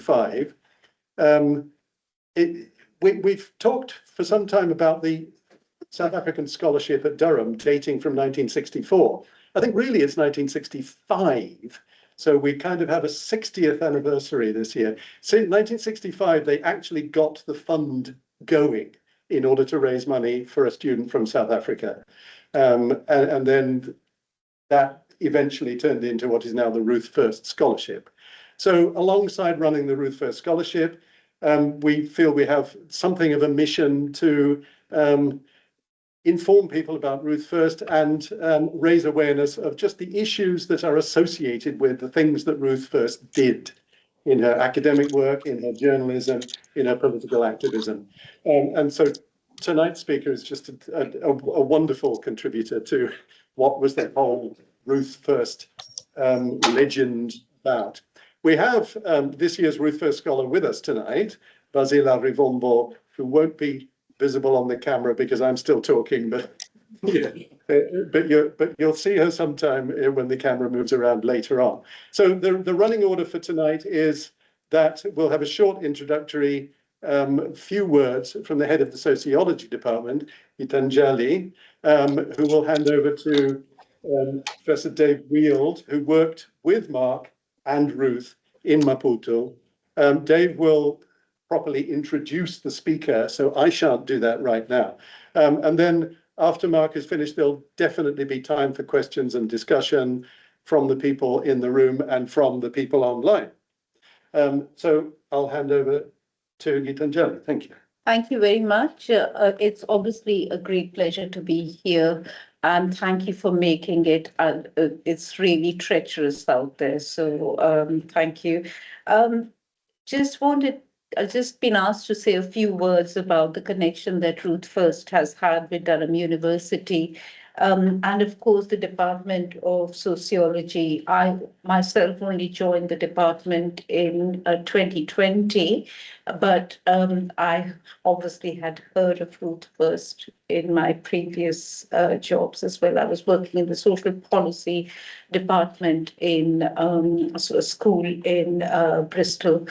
1965. We've talked for some time about the South African scholarship at Durham dating from 1964. I think really it's 1965. So we kind of have a 60th anniversary this year. So in 1965, they actually got the fund going in order to raise money for a student from South Africa. And then that eventually turned into what is now the Ruth First Scholarship. So alongside running the Ruth First Scholarship, we feel we have something of a mission to inform people about Ruth First and raise awareness of just the issues that are associated with the things that Ruth First did in her academic work, in her journalism, in her political activism. And so tonight's speaker is just a wonderful contributor to what was the whole Ruth First legend about. We have this year's Ruth First Scholar with us tonight, Basila Rivombo, who won't be visible on the camera because I'm still talking, but yeah, but you'll see her sometime when the camera moves around later on. So the running order for tonight is that we'll have a short introductory few words from the head of the sociology department, Itanjali, who will hand over to Professor Dave Wield, who worked with Marc and Ruth in Maputo. Dave will properly introduce the speaker, so I shan't do that right now. And then after Marc is finished, there'll definitely be time for questions and discussion from the people in the room and from the people online. So I'll hand over to Gitanjali. Thank you. Thank you very much. It's obviously a great pleasure to be here, and thank you for making it. It's really treacherous out there, so thank you. I've just been asked to say a few words about the connection that Ruth First has had with Durham University. And of course, the Department of Sociology. I myself only joined the department in 2020, but I obviously had heard of Ruth First in my previous jobs as well. I was working in the social policy department in a school in Bristol.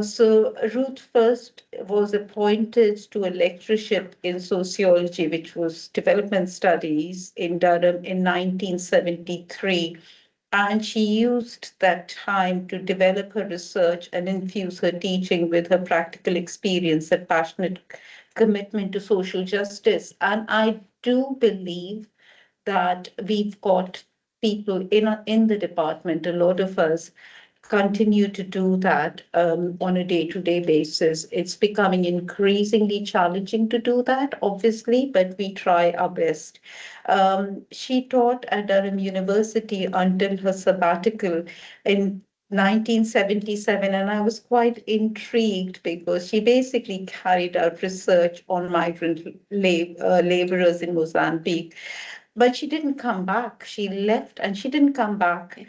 So Ruth First was appointed to a lectureship in sociology, which was development studies in Durham in 1973. And she used that time to develop her research and infuse her teaching with her practical experience and passionate commitment to social justice. And I do believe that we've got people in the department, a lot of us, continue to do that on a day-to-day basis. It's becoming increasingly challenging to do that, obviously, but we try our best. She taught at Durham University until her sabbatical in 1977, and I was quite intrigued because she basically carried out research on migrant laborers in Mozambique. But she didn't come back. She left, and she didn't come back.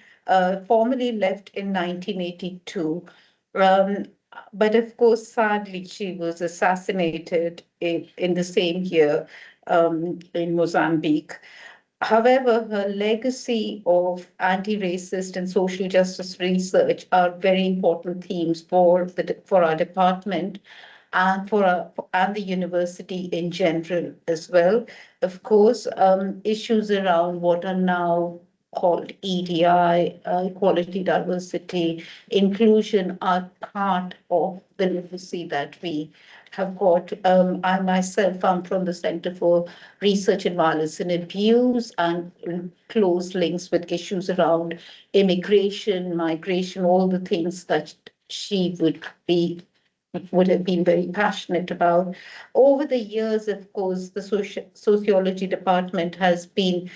Formally left in 1982. But of course, sadly, she was assassinated in the same year in Mozambique. However, her legacy of anti-racist and social justice research are very important themes for our department and and the university in general as well. Of course, issues around what are now called EDI, equality, diversity, inclusion, are part of the legacy that we have got. I myself am from the Centre for Research in Violence and Abuse, and close links with issues around immigration, migration, all the things that she would have been very passionate about. Over the years, of course, the sociology department has been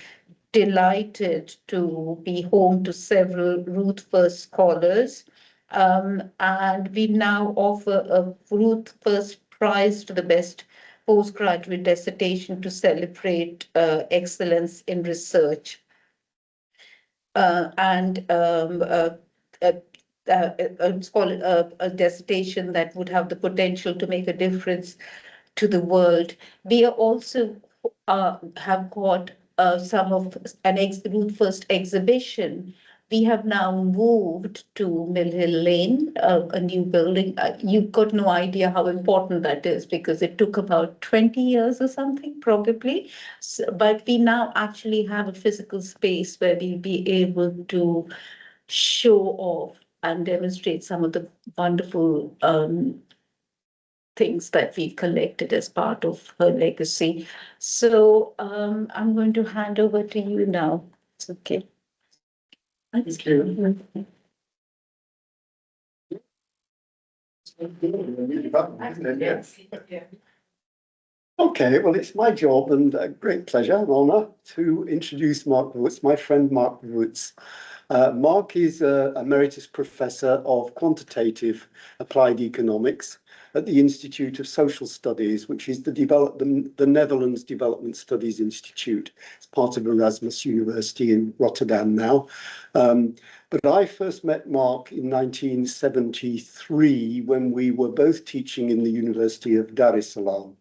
delighted to be home to several Ruth First scholars. And we now offer a Ruth First Prize to the best postgraduate dissertation to celebrate excellence in research. It's called a dissertation that would have the potential to make a difference to the world. We also have got some of Ruth First exhibition We have now moved to Mill Hill Lane, a new building. You've got no idea how important that is because it took about 20 years or something, probably. But we now actually have a physical space where we'll be able to show off and demonstrate some of the wonderful things that we've collected as part of her legacy. So I'm going to hand over to you now. It's okay. Thank you. Okay, well, it's my job and a great pleasure and honour to introduce Marc Wuyts, my friend Marc Wuyts. Marc is an emeritus professor of quantitative applied economics at the Institute of Social Studies, which is the Netherlands Development Studies Institute. It's part of Erasmus University in Rotterdam now. But I first met Marc in 1973 when we were both teaching in the University of Dar es Salaam.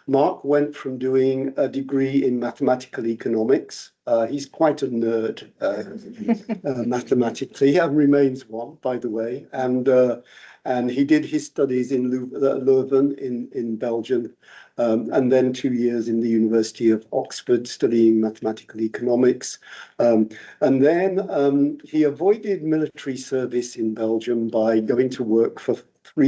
Marc went from doing a degree in mathematical economics. He's quite a nerd mathematically, and remains one, by the way. And he did his studies in Leuven in Belgium, and then 2 years in the University of Oxford studying mathematical economics. And then he avoided military service in Belgium by going to work for 4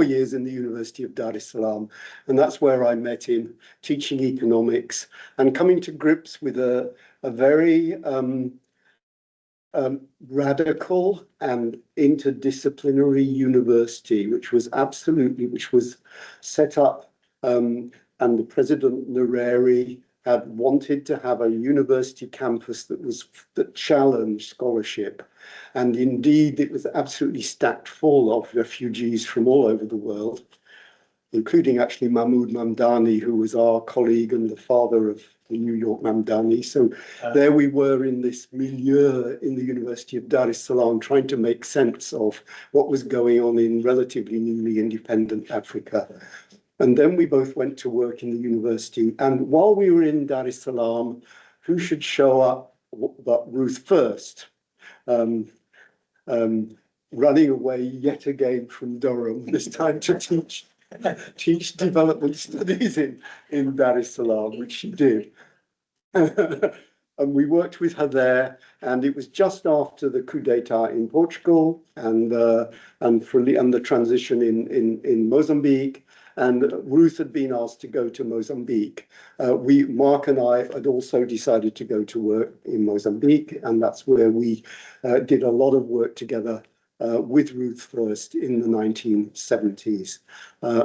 years in the University of Dar es Salaam. And that's where I met him, teaching economics and coming to grips with a very radical and interdisciplinary university, which was set up, and the President Nyerere had wanted to have a university campus that challenged scholarship. And indeed, it was absolutely stacked full of refugees from all over the world, including actually Mahmoud Mamdani, who was our colleague and the father of the New York Mamdani. So there we were in this milieu in the University of Dar es Salaam, trying to make sense of what was going on in relatively newly independent Africa. And then we both went to work in the university. And while we were in Dar es Salaam, who should show up but Ruth First, running away yet again from Durham, this time to teach development studies in Dar es Salaam, which she did. And we worked with her there, and it was just after the coup d'etat in Portugal and the transition in Mozambique. And Ruth had been asked to go to Mozambique. Marc and I had also decided to go to work in Mozambique, and that's where we did a lot of work together with Ruth First in the 1970s.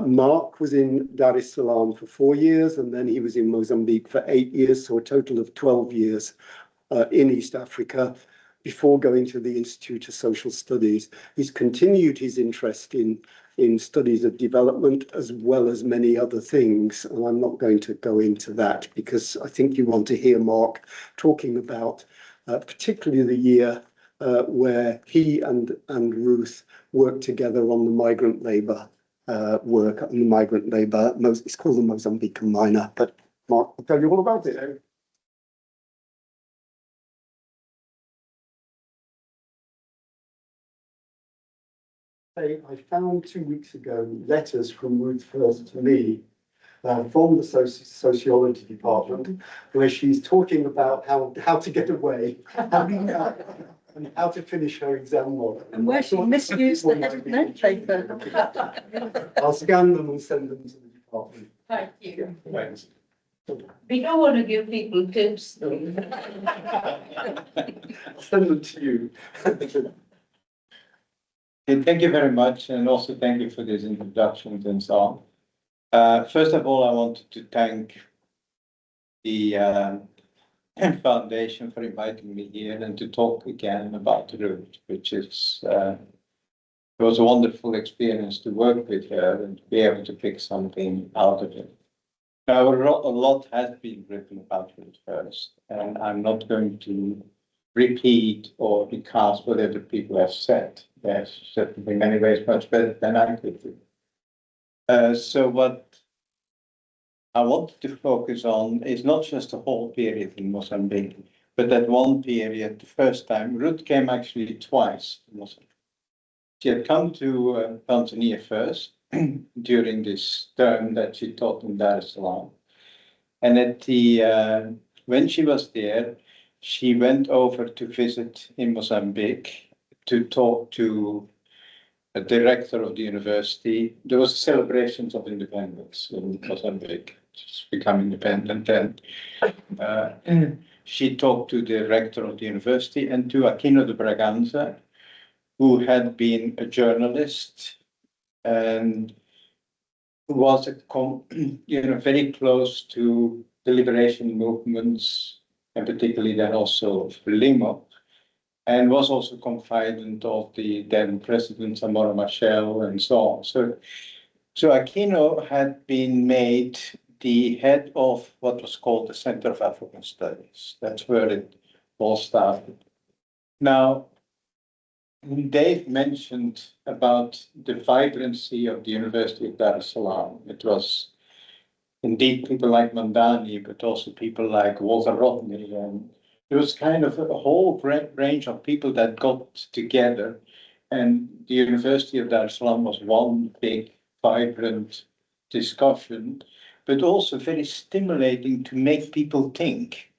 Marc was in Dar es Salaam for 4 years, and then he was in Mozambique for 8 years, so a total of 12 years in East Africa before going to the Institute of Social Studies. He's continued his interest in studies of development as well as many other things, and I'm not going to go into that because I think you want to hear Marc talking about particularly the year where he and Ruth worked together on the migrant labour work on the migrant labour. It's called the Mozambican Miner, but Marc will tell you all about it. I found 2 weeks ago letters from Ruth First to me from the sociology department, where she's talking about how to get away and how to finish her exam model. And where she misused the headed note paper. I'll scan them and send them to the department. Thank you. Thanks. We don't want to give people tips. I'll send them to you. Thank you very much, and also thank you for these introductions and so on. First of all, I wanted to thank the Foundation for inviting me here and to talk again about Ruth, which is it was a wonderful experience to work with her and to be able to pick something out of it. Now, a lot has been written about Ruth First, and I'm not going to repeat or recast what other people have said. They're certainly in many ways much better than I could do. So what I wanted to focus on is not just the whole period in Mozambique, But that one period, the first time, Ruth came actually twice. She had come to Tanzania first during this term that she taught in Dar es Salaam. And at the when she was there, she went over to visit in Mozambique to talk to a director of the university. There was celebrations of independence in Mozambique, just become independent. And she talked to the rector of the university and to Aquino de Braganza, who had been a journalist and was very close to the liberation movements, and particularly then also Frelimo, and was also confidant of the then President Samora Machel and so on. So Aquino had been made the head of what was called the Centre of African Studies. That's where it all started. Now, Dave mentioned about the vibrancy of the University of Dar es Salaam. It was indeed people like Mondlane, but also people like Walter Rodney. And there was kind of a whole range of people that got together. And the University of Dar es Salaam was one big, vibrant discussion, but also very stimulating to make people think.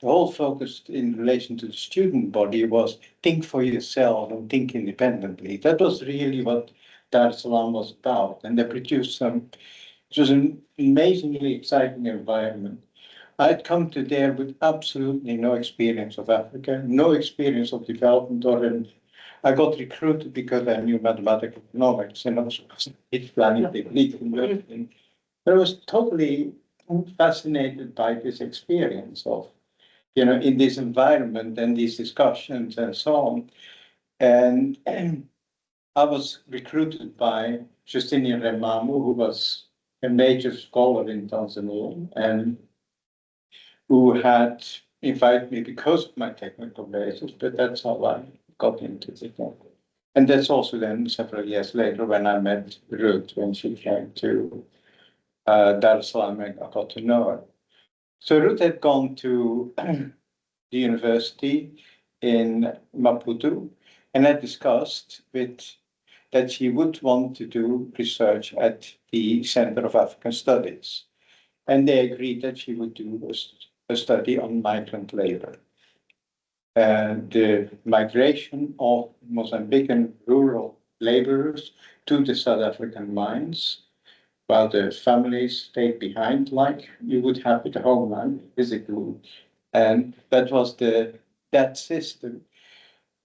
The whole focus in relation to the student body was think for yourself and think independently. That was really what Dar es Salaam was about. And they produced it was an amazingly exciting environment. I'd come to there with absolutely no experience of Africa, no experience of development I got recruited because I knew mathematical economics and also planning technique and everything. But I was totally fascinated by this experience of, in this environment and these discussions and so on. And I was recruited by Justinian Remamu, who was a major scholar in Tanzania and who had invited me because of my technical basis, but that's how I got into it. And that's also then several years later when I met Ruth, when she came to Dar es Salaam and I got to know her. So Ruth had gone to the university in Maputo and had discussed that she would want to do research at the Centre of African Studies. And they agreed that she would do a study on migrant labor. The migration of Mozambican rural laborers to the South African mines, while the families stayed behind, like you would have with the homeland physically. And that was that system,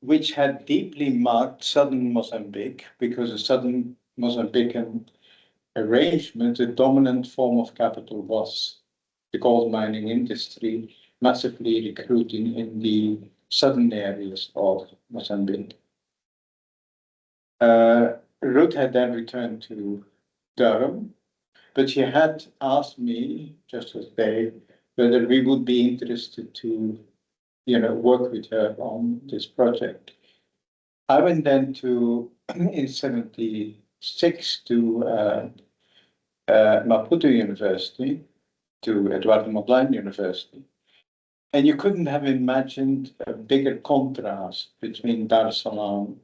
which had deeply marked southern Mozambique, because the southern Mozambican arrangement, the dominant form of capital was the gold mining industry, massively recruiting in the southern areas of Mozambique. Ruth had then returned to Durham, but she had asked me, just as Dave, whether we would be interested to, work with her on this project. I went then in 76 to Maputo University, to Eduardo Mondlane University. And you couldn't have imagined a bigger contrast between Dar es Salaam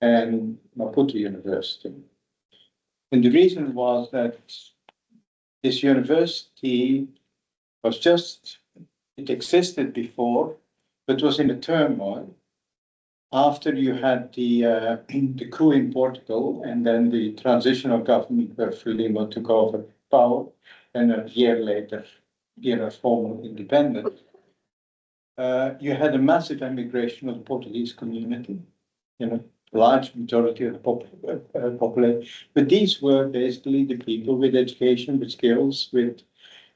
and Maputo University. And the reason was that this university it existed before, but was in a turmoil after you had the coup in Portugal and then the transitional government where Frelimo took over power, and a year later, formal independence. You had a massive emigration of the Portuguese community, large majority of the population. But these were basically the people with education, with skills,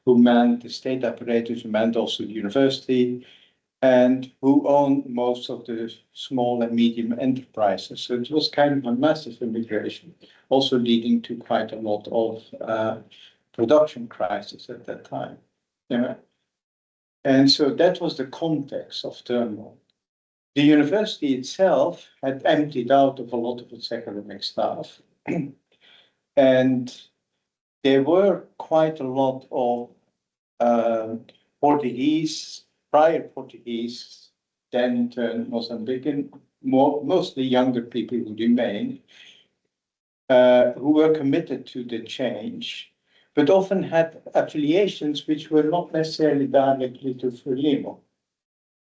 who manned the state apparatus, who manned also the university, and who owned most of the small and medium enterprises. So it was kind of a massive immigration, also leading to quite a lot of production crisis at that time. And so that was the context of turmoil. The university itself had emptied out of a lot of its academic staff. And there were quite a lot of Portuguese prior Portuguese, then turned Mozambican, mostly younger people who remained, who were committed to the change, but often had affiliations which were not necessarily directly to Frelimo.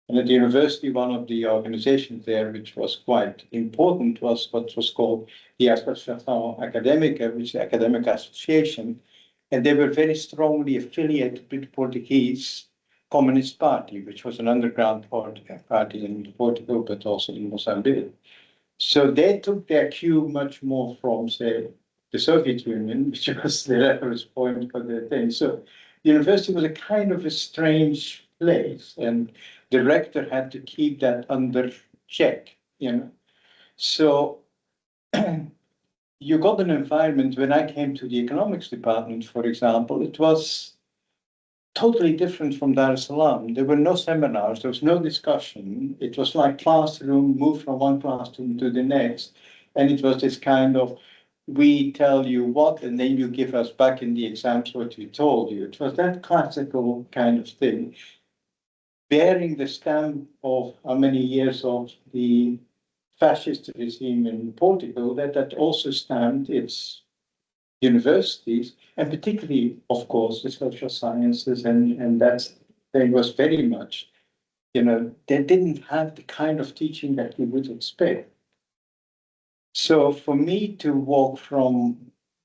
And at the university, one of the organizations there, which was quite important, was what was called the Associação Académica, which is the academic association, and they were very strongly affiliated with the Portuguese Communist Party, which was an underground party in Portugal, but also in Mozambique. So they took their cue much more from, say, the Soviet Union, which was the reference point for the thing. So the university was a kind of a strange place, and the rector had to keep that under check, you know. So you got an environment. When I came to the economics department, for example, it was totally different from Dar es Salaam. There were no seminars, there was no discussion. It was like classroom, move from one classroom to the next. And it was this kind of, we tell you what, and then you give us back in the exams what we told you. It was that classical kind of thing, bearing the stamp of how many years of the fascist regime in Portugal, that also stamped its universities, and particularly, of course, the social sciences, and that thing was very much, you know, they didn't have the kind of teaching that you would expect. So for me to walk from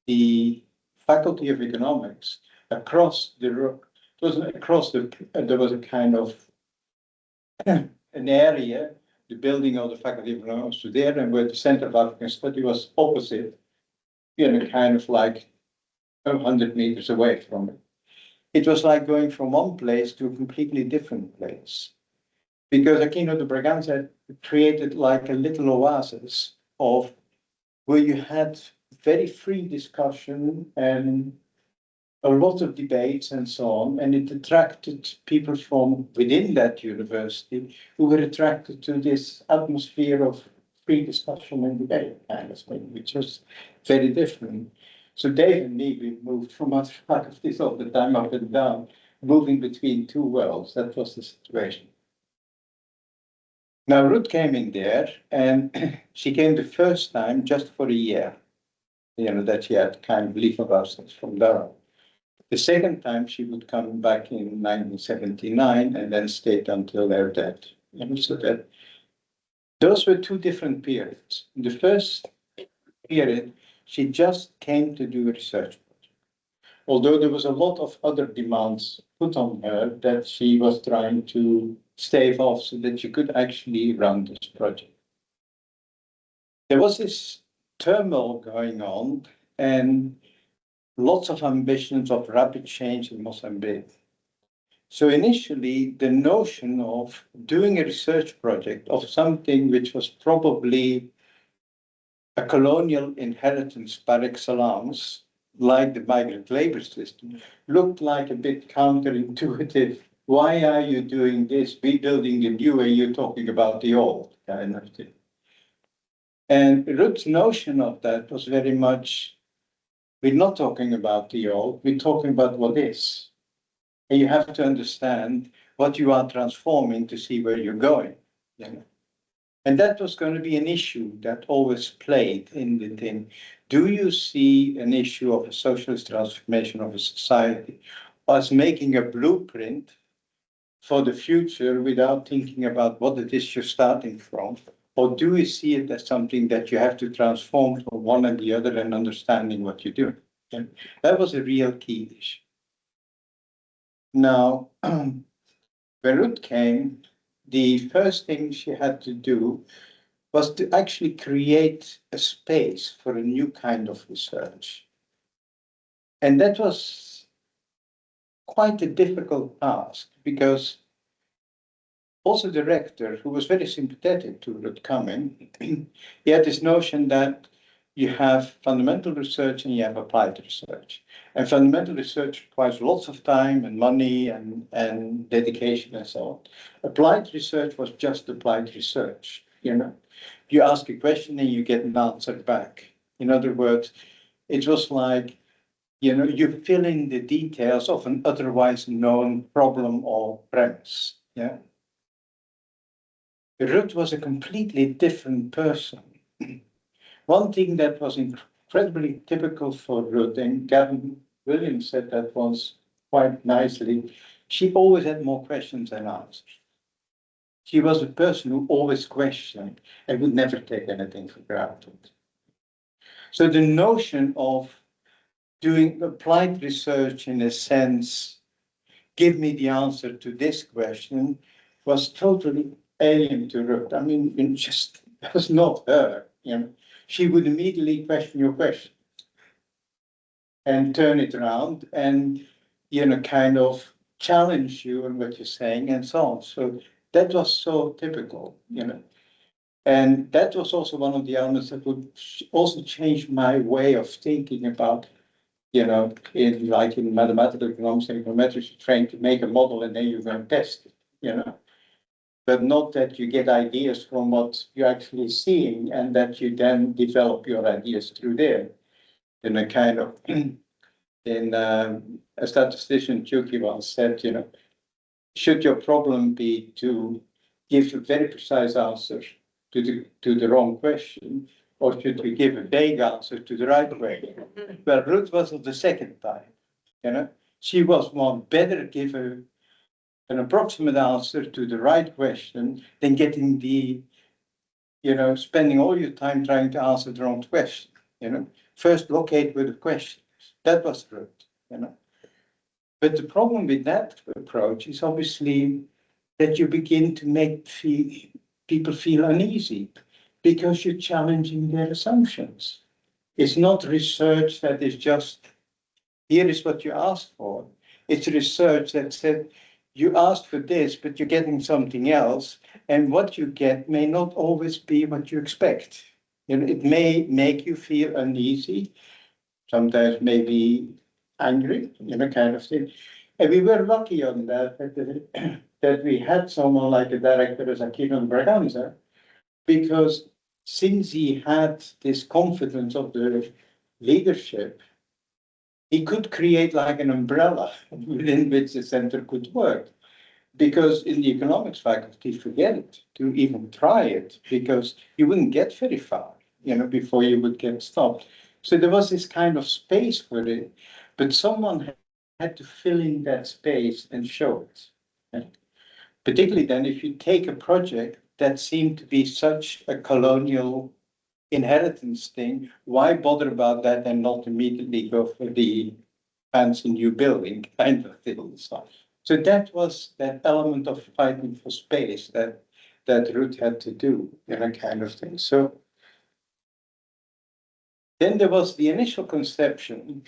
the Faculty of Economics across the, there was a kind of an area, the building of the Faculty of Economics was there, and where the Centre of African Study was opposite, you know, kind of like 100 meters away from it. It was like going from one place to a completely different place. Because Aquino de Bragança created like a little oasis of where you had very free discussion and a lot of debates and so on, and it attracted people from within that university who were attracted to this atmosphere of free discussion and debate kind of thing, which was very different. So Dave and me, we moved from other faculties all the time, up and down, moving between two worlds. That was the situation. Now Ruth came in there, and she came the first time just for a year, you know, that she had kind of leave of absence from Durham. The second time she would come back in 1979 and then stayed until their death. You know, so that those were two different periods. In the first period, she just came to do a research project. Although there was a lot of other demands put on her that she was trying to stave off so that she could actually run this project. There was this turmoil going on and lots of ambitions of rapid change in Mozambique. So initially, the notion of doing a research project of something which was probably a colonial inheritance par excellence, like the migrant labor system, looked like a bit counterintuitive. Why are you doing this, rebuilding the new, and you're talking about the old kind of thing? And Ruth's notion of that was very much, we're not talking about the old, we're talking about what is. And you have to understand what you are transforming to see where you're going. You know? And that was going to be an issue that always played in the thing. Do you see an issue of a socialist transformation of a society as making a blueprint for the future without thinking about what it is you're starting from? Or do you see it as something that you have to transform from one and the other and understanding what you're doing? And that was a real key issue. Now, when Ruth came, the first thing she had to do was to actually create a space for a new kind of research. And that was quite a difficult task because also the rector, who was very sympathetic to Ruth coming, he had this notion that you have fundamental research and you have applied research. And fundamental research requires lots of time and money and dedication and so on. Applied research was just applied research, you know. You ask a question and you get an answer back. In other words, it was like, you know, you fill in the details of an otherwise known problem or premise. yeah. Ruth was a completely different person. One thing that was incredibly typical for Ruth, and Gavin Williams said that once quite nicely, she always had more questions than answers. She was a person who always questioned and would never take anything for granted. So the notion of doing applied research in a sense, give me the answer to this question, was totally alien to Ruth. I mean, it just was not her, you know. She would immediately question your question and turn it around and, you know, kind of challenge you on what you're saying and so on. So that was so typical, you know. And that was also one of the elements that would also change my way of thinking about, you know, in mathematical economics and econometrics, you're trying to make a model and then you're going to test it, you know. But not that you get ideas from what you're actually seeing and that you then develop your ideas through there. In a kind of, a statistician, Chuki, once said, you know, should your problem be to give a very precise answer to the wrong question, or should we give a vague answer to the right question? Well, Ruth was of the second type, you know. She was one better give an approximate answer to the right question than getting the, you know, spending all your time trying to answer the wrong question, you know. First locate with the questions. That was Ruth, you know. But the problem with that approach is obviously that you begin to make people feel uneasy because you're challenging their assumptions. It's not research that is just, here is what you asked for. It's research that said, you asked for this, but you're getting something else. And what you get may not always be what you expect. You know, it may make you feel uneasy, sometimes maybe angry, you know, kind of thing. And we were lucky on that, that we had someone like the director as Aidan Braganza, because since he had this confidence of the leadership, he could create like an umbrella within which the center could work. Because in the economics faculty, forget it, to even try it, because you wouldn't get very far, you know, before you would get stopped. So there was this kind of space for it, but someone had to fill in that space and show it. And particularly then, if you take a project that seemed to be such a colonial inheritance thing, why bother about that and not immediately go for the fancy new building kind of thing? So that was that element of fighting for space that Ruth had to do, you know, kind of thing. So then there was the initial conception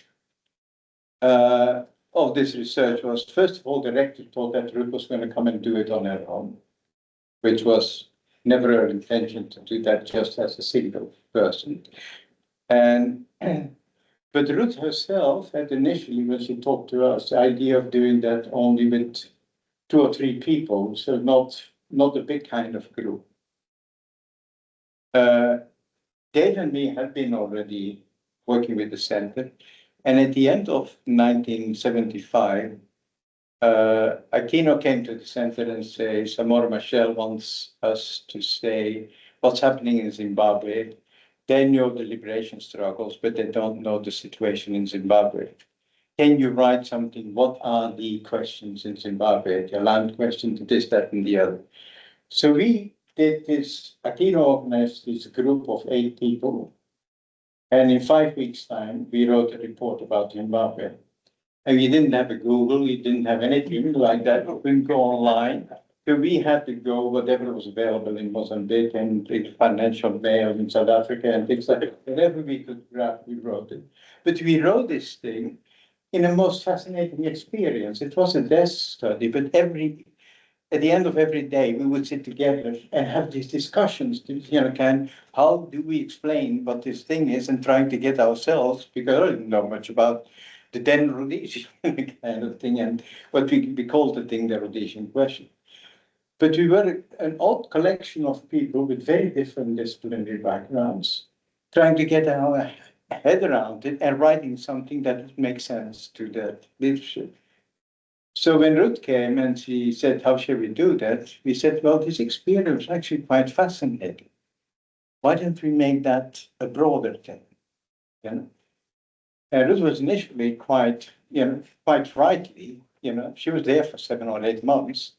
of this research was, first of all, the rector thought that Ruth was going to come and do it on her own, which was never her intention to do that just as a single person. And but Ruth herself had initially, when she talked to us, the idea of doing that only with 2 or 3 people, so not a big kind of group. Dave and me had been already working with the center, and at the end of 1975, Aquino came to the center and say, Samora Machel wants us to say what's happening in Zimbabwe. They know the liberation struggles, but they don't know the situation in Zimbabwe. Can you write something? What are the questions in Zimbabwe? The land question, this, that, and the other. So we did this, Aquino organized this group of 8 people. And in 5 weeks' time, we wrote a report about Zimbabwe. And we didn't have a Google, we didn't have anything like that. We couldn't go online. So we had to go whatever was available in Mozambique and the financial mail in South Africa and things like that. Whatever we could grab, we wrote it. But we wrote this thing in a most fascinating experience. It was a desk study, but at the end of every day, we would sit together and have these discussions, you know, how do we explain what this thing is and trying to get ourselves, because I didn't know much about the then Rhodesian kind of thing and what we called the thing, the Rhodesian question. But we were an odd collection of people with very different disciplinary backgrounds, trying to get our head around it and writing something that would make sense to that leadership. So when Ruth came and she said, how shall we do that? We said, well, this experience is actually quite fascinating. Why don't we make that a broader thing? You know? And Ruth was initially quite, quite rightly, she was there for 7 or 8 months.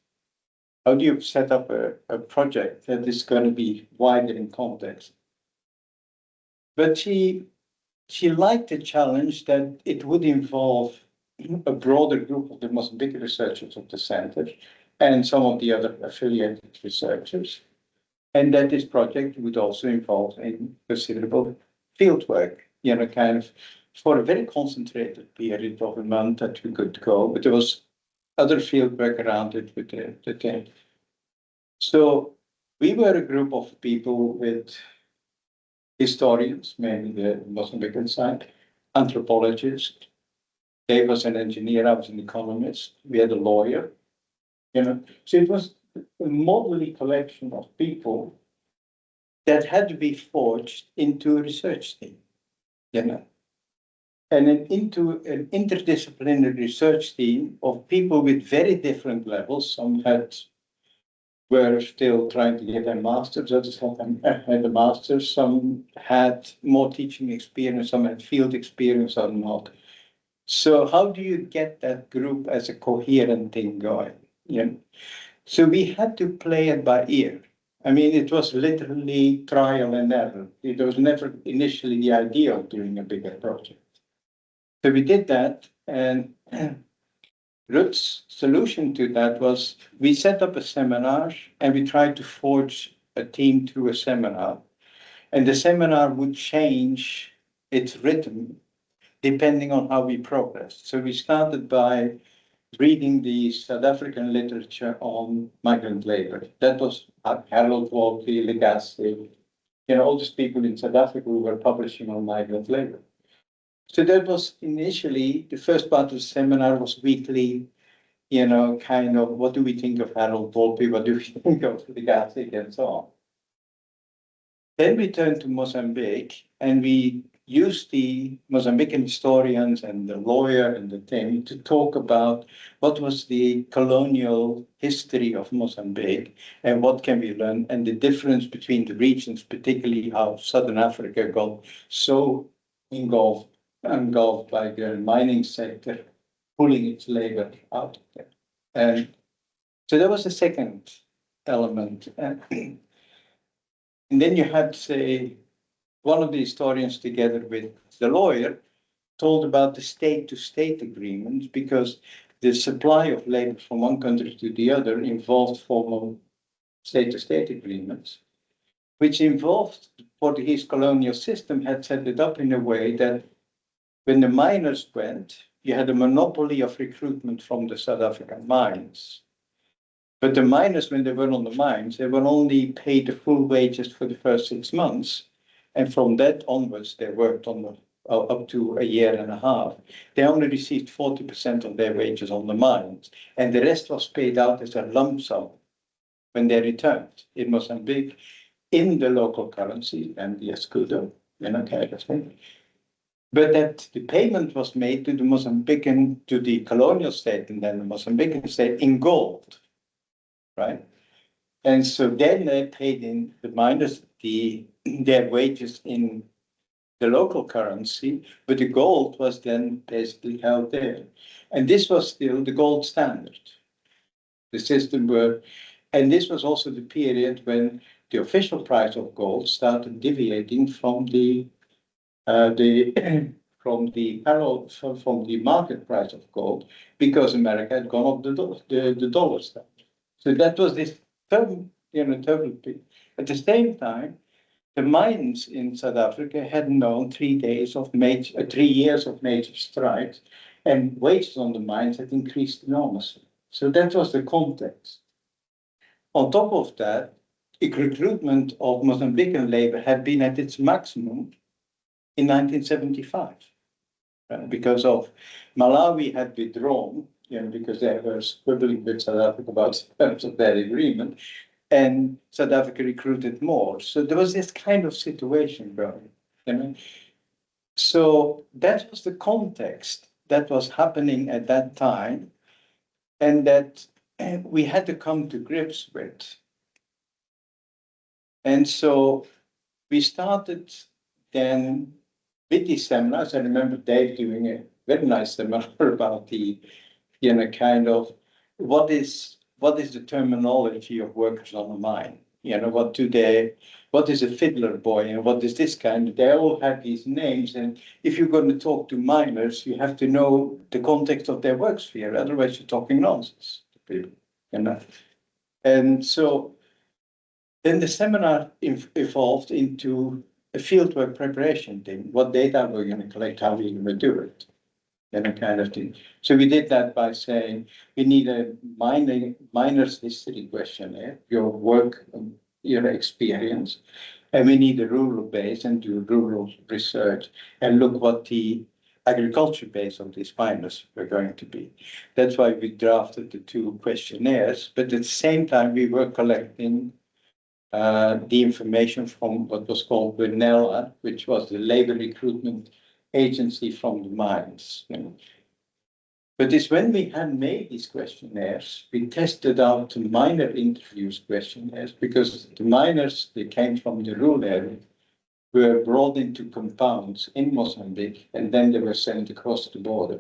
How do you set up a project that is going to be wider in context? But she liked the challenge that it would involve a broader group of the Mozambican researchers of the center and some of the other affiliated researchers, and that this project would also involve a considerable field work, kind of for a very concentrated period of a month that we could go, but there was other field work around it with the team. So we were a group of people with historians, mainly the Mozambican side, anthropologists. Dave was an engineer, I was an economist. We had a lawyer, So it was a motley collection of people that had to be forged into a research team, And into an interdisciplinary research team of people with very different levels. Some were still trying to get their masters, others had a master's, some had more teaching experience, some had field experience or not. So how do you get that group as a coherent thing going? So we had to play it by ear. I mean, it was literally trial and error. It was never initially the idea of doing a bigger project. So we did that, and Ruth's solution to that was we set up a seminar and we tried to forge a team through a seminar. And the seminar would change its rhythm depending on how we progressed. So we started by reading the South African literature on migrant labor. That was Harold Walkley, Legacy, all these people in South Africa who were publishing on migrant labor. So that was initially, the first part of the seminar was weekly, kind of, what do we think of Harold Volpe? What do we think of Legacy and so on? Then we turned to Mozambique and we used the Mozambican historians and the lawyer and the thing to talk about what was the colonial history of Mozambique and what can we learn and the difference between the regions, particularly how Southern Africa got so engulfed by the mining sector, pulling its labor out of there. And so that was the second element. And then you had, say, one of the historians together with the lawyer told about the state-to-state agreements because the supply of labor from one country to the other involved formal state-to-state agreements, which involved the Portuguese colonial system had set it up in a way that when the miners went, you had a monopoly of recruitment from the South African mines. But the miners, when they were on the mines, they were only paid the full wages for the first 6 months. And from that onwards, they worked on up to a year and a half. They only received 40% of their wages on the mines. And the rest was paid out as a lump sum when they returned in Mozambique in the local currency and the escudo, kind of thing. But that the payment was made to the colonial state and then the Mozambican state in gold, right? And so then they paid in the miners their wages in the local currency, but the gold was then basically held there. And this was still the gold standard. The system and this was also the period when the official price of gold started deviating from the market price of gold because America had gone up the dollar standard. So that was this turbulent period. At the same time, the mines in South Africa had known 3 years of major strikes, and wages on the mines had increased enormously. So that was the context. On top of that, the recruitment of Mozambican labor had been at its maximum in 1975, because of Malawi had withdrawn, because they were squibbling with South Africa about terms of their agreement, and South Africa recruited more. So there was this kind of situation going. So that was the context that was happening at that time. and that we had to come to grips with. And so we started then with these seminars. I remember Dave doing a very nice seminar about the, kind of what is the terminology of workers on a mine? What is a fiddler boy and what is this kind? They all have these names, and if you're going to talk to miners, you have to know the context of their work sphere, otherwise you're talking nonsense to people, And so then the seminar evolved into a fieldwork preparation thing. What data we're going to collect, how we're going to do it, kind of thing. So we did that by saying we need a miner's history questionnaire, your work, your experience, and we need a rural base and do rural research and look what the agriculture base of these miners were going to be. That's why we drafted the 2 questionnaires, but at the same time we were collecting the information from what was called WNELA, which was the labor recruitment agency from the mines. But it's when we had made these questionnaires, we tested out the miner interviews questionnaires, because the miners, they came from the rural area, were brought into compounds in Mozambique, and then they were sent across the border.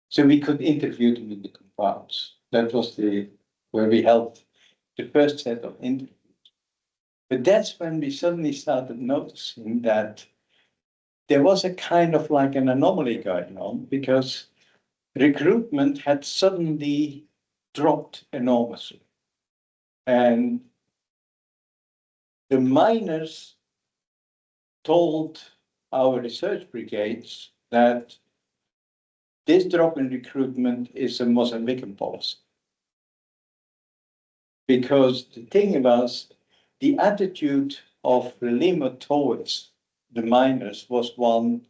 So we could interview them in the compounds. That was where we held the first set of interviews. But that's when we suddenly started noticing that there was a kind of like an anomaly going on, because recruitment had suddenly dropped enormously. And the miners told our research brigades that this drop in recruitment is a Mozambican policy. Because the thing was, the attitude of Relimo towards the miners was one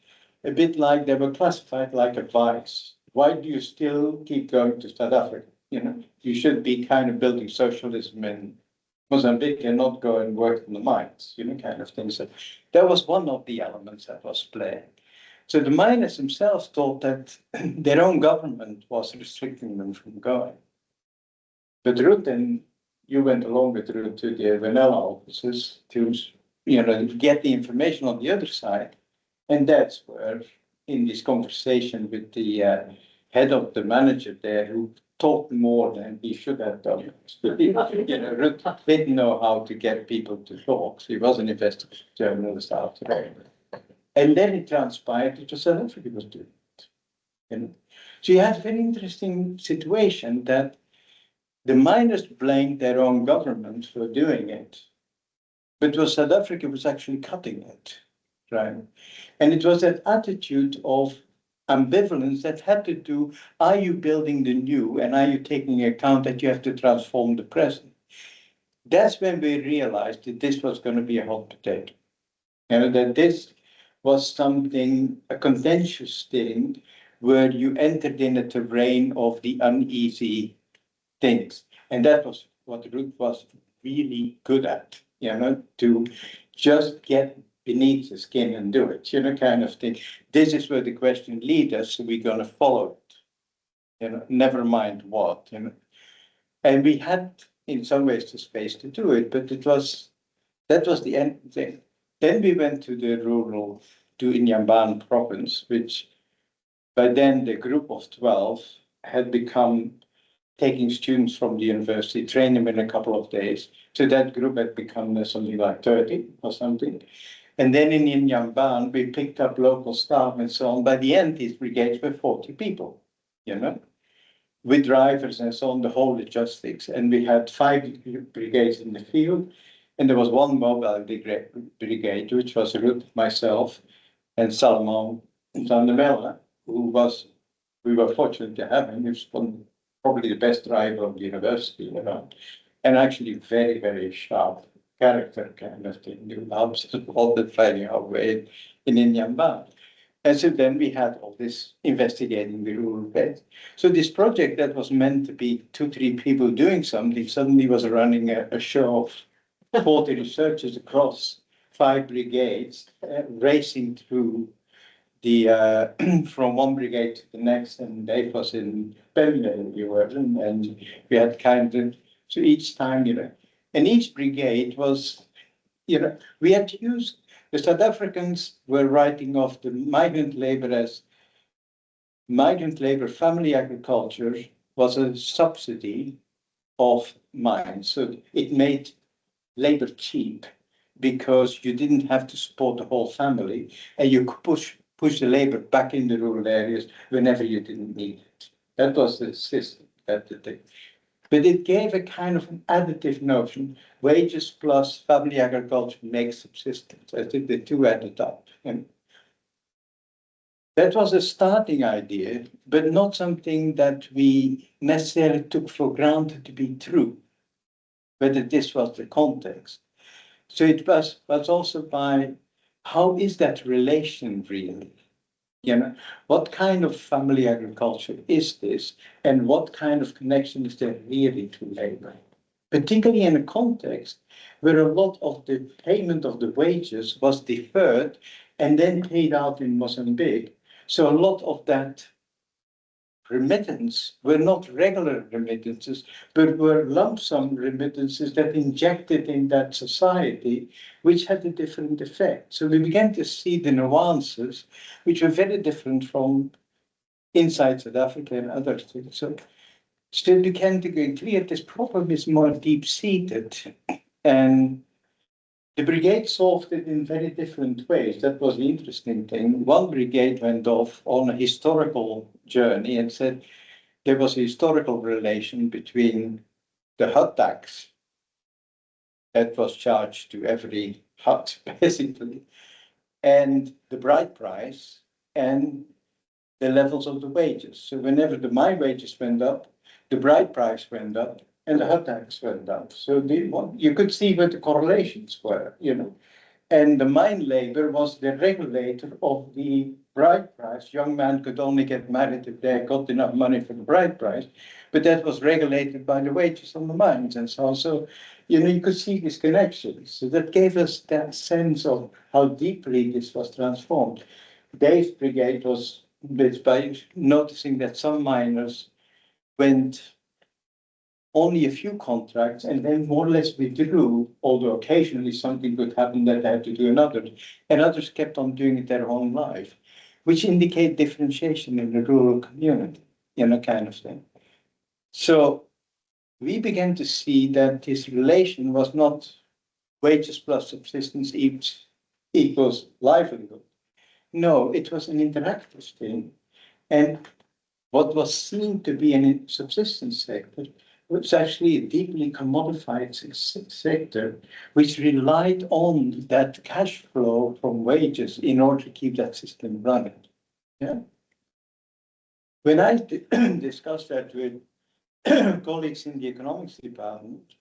a bit like they were classified like a vice. Why do you still keep going to South Africa? You should be kind of building socialism in Mozambique and not go and work in the mines, kind of things. So that was one of the elements that was playing. So the miners themselves thought that their own government was restricting them from going. But Ruth, and you went along with Ruth to the Vanilla offices to, get the information on the other side. And that's where, in this conversation with the head of the manager there, who talked more than he should have done. Ruth didn't know how to get people to talk. He was an investigative journalist after all. And then it transpired that South Africa was doing it. So you had a very interesting situation that the miners blamed their own government for doing it, but South Africa was actually cutting it, right? And it was that attitude of ambivalence that had to do, are you building the new and are you taking account that you have to transform the present? That's when we realized that this was going to be a hot potato. That this was something, a contentious thing, where you entered in a terrain of the uneasy things. And that was what Ruth was really good at, to just get beneath the skin and do it, kind of thing. This is where the question leads us, so we're going to follow it, never mind what, And we had, in some ways, the space to do it, but that was the end thing. Then we went to the rural, to Inhambane province, which by then the group of 12 had become taking students from the university, train them in a couple of days. So that group had become something like 30 or something. And then in Inhambane, we picked up local staff and so on. By the end, these brigades were 40 people, with drivers and so on, the whole logistics. And we had 5 brigades in the field. And there was one mobile brigade, which was Ruth, myself, and Salomon van der Melle, who we were fortunate to have him. He was probably the best driver of the university, and actually very, very sharp character kind of thing. You helps us all the finding our way in Inhambane. And so then we had all this investigating the rural beds. So this project that was meant to be 2-3 people doing something suddenly was running a show of 40 researchers across 5 brigades, racing through from one brigade to the next, and Dave was in Pembrokeshire, you were, and we had kind of, so each time, and each brigade was, we had to use, the South Africans were writing off the migrant labor as migrant labor, family agriculture was a subsidy of mines. So it made labor cheap because you didn't have to support the whole family, and you could push the labor back in the rural areas whenever you didn't need it. That was the system, that's the thing. But it gave a kind of an additive notion. Wages plus family agriculture makes subsistence. I think the two added up. And that was a starting idea, but not something that we necessarily took for granted to be true, whether this was the context. So it was also by how is that relation really? What kind of family agriculture is this? And what kind of connection is there really to labor? Particularly in a context where a lot of the payment of the wages was deferred and then paid out in Mozambique. So a lot of that remittance were not regular remittances, but were lump sum remittances that injected in that society, which had a different effect. So we began to see the nuances, which were very different from inside South Africa and other things. So still began to get clear this problem is more deep-seated, and the brigade solved it in very different ways. That was the interesting thing. One brigade went off on a historical journey and said there was a historical relation between the hut tax that was charged to every hut, basically, and the bride price and the levels of the wages. So whenever the mine wages went up, the bride price went up, and the hut tax went up. So you could see what the correlations were, And the mine labor was the regulator of the bride price. Young men could only get married if they got enough money for the bride price, but that was regulated by the wages on the mines and so on. So, you could see these connections. So that gave us that sense of how deeply this was transformed. Dave's brigade was by noticing that some miners went only a few contracts and then more or less withdrew, although occasionally something could happen that they had to do another, and others kept on doing it their own life, which indicate differentiation in the rural community, kind of thing. So we began to see that this relation was not wages plus subsistence equals livelihood. No, it was an interactive thing. And what was seen to be a subsistence sector was actually a deeply commodified sector, which relied on that cash flow from wages in order to keep that system running. Yeah. When I discussed that with colleagues in the economics department,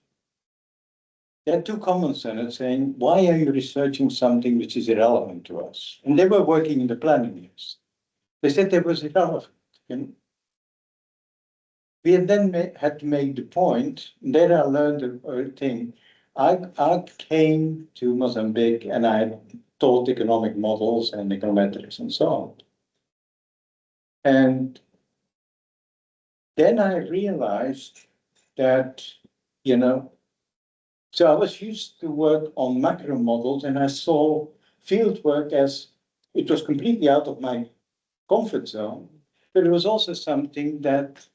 there are two comments on it saying, why are you researching something which is irrelevant to us? And they were working in the planning years. They said that was irrelevant. We had then had to make the point, then I learned a thing. I came to Mozambique and I taught economic models and econometrics and so on. And then I realized that, so I was used to work on macro models and I saw field work as, it was completely out of my comfort zone, but it was also something that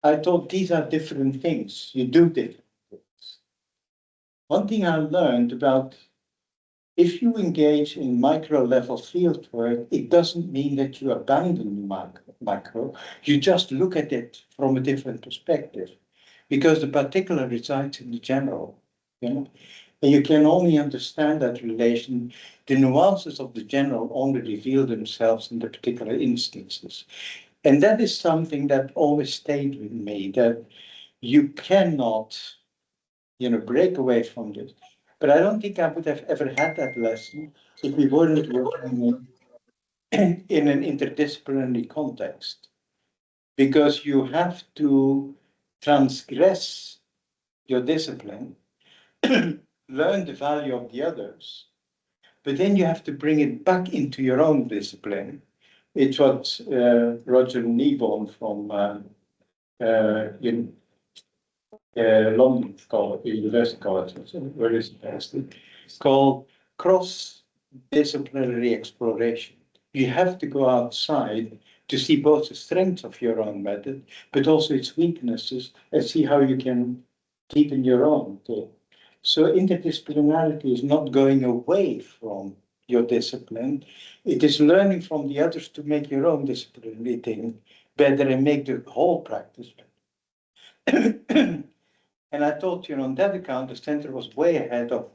I thought these are different things. You do different things. One thing I learned about if you engage in micro level field work, it doesn't mean that you abandon macro. You just look at it from a different perspective because the particular resides in the general. And you can only understand that relation. The nuances of the general only reveal themselves in the particular instances. And that is something that always stayed with me, that you cannot, break away from this. But I don't think I would have ever had that lesson if we weren't working in an interdisciplinary context. Because you have to transgress your discipline, learn the value of the others, but then you have to bring it back into your own discipline It's what Roger Kneebone from London College, University College, where is it? It's called cross-disciplinary exploration. You have to go outside to see both the strengths of your own method, but also its weaknesses, and see how you can deepen your own too. So interdisciplinarity is not going away from your discipline. It is learning from the others to make your own disciplinary thing better and make the whole practice better. And I thought, on that account, the center was way ahead of.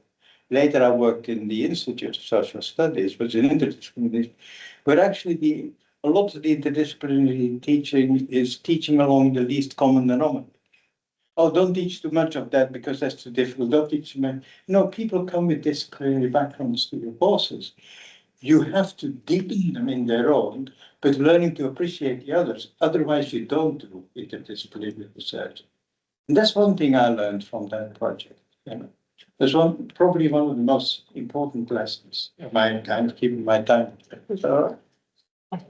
Later, I worked in the Institute of Social Studies, which is an interdisciplinary, but actually a lot of the interdisciplinary teaching is teaching along the least common denominator. Oh, don't teach too much of that because that's too difficult. Don't teach too much. No, people come with disciplinary backgrounds to your courses. You have to deepen them in their own, but learning to appreciate the others. Otherwise, you don't do interdisciplinary research. And that's one thing I learned from that project. That's probably one of the most important lessons. My kind of keeping my time. So,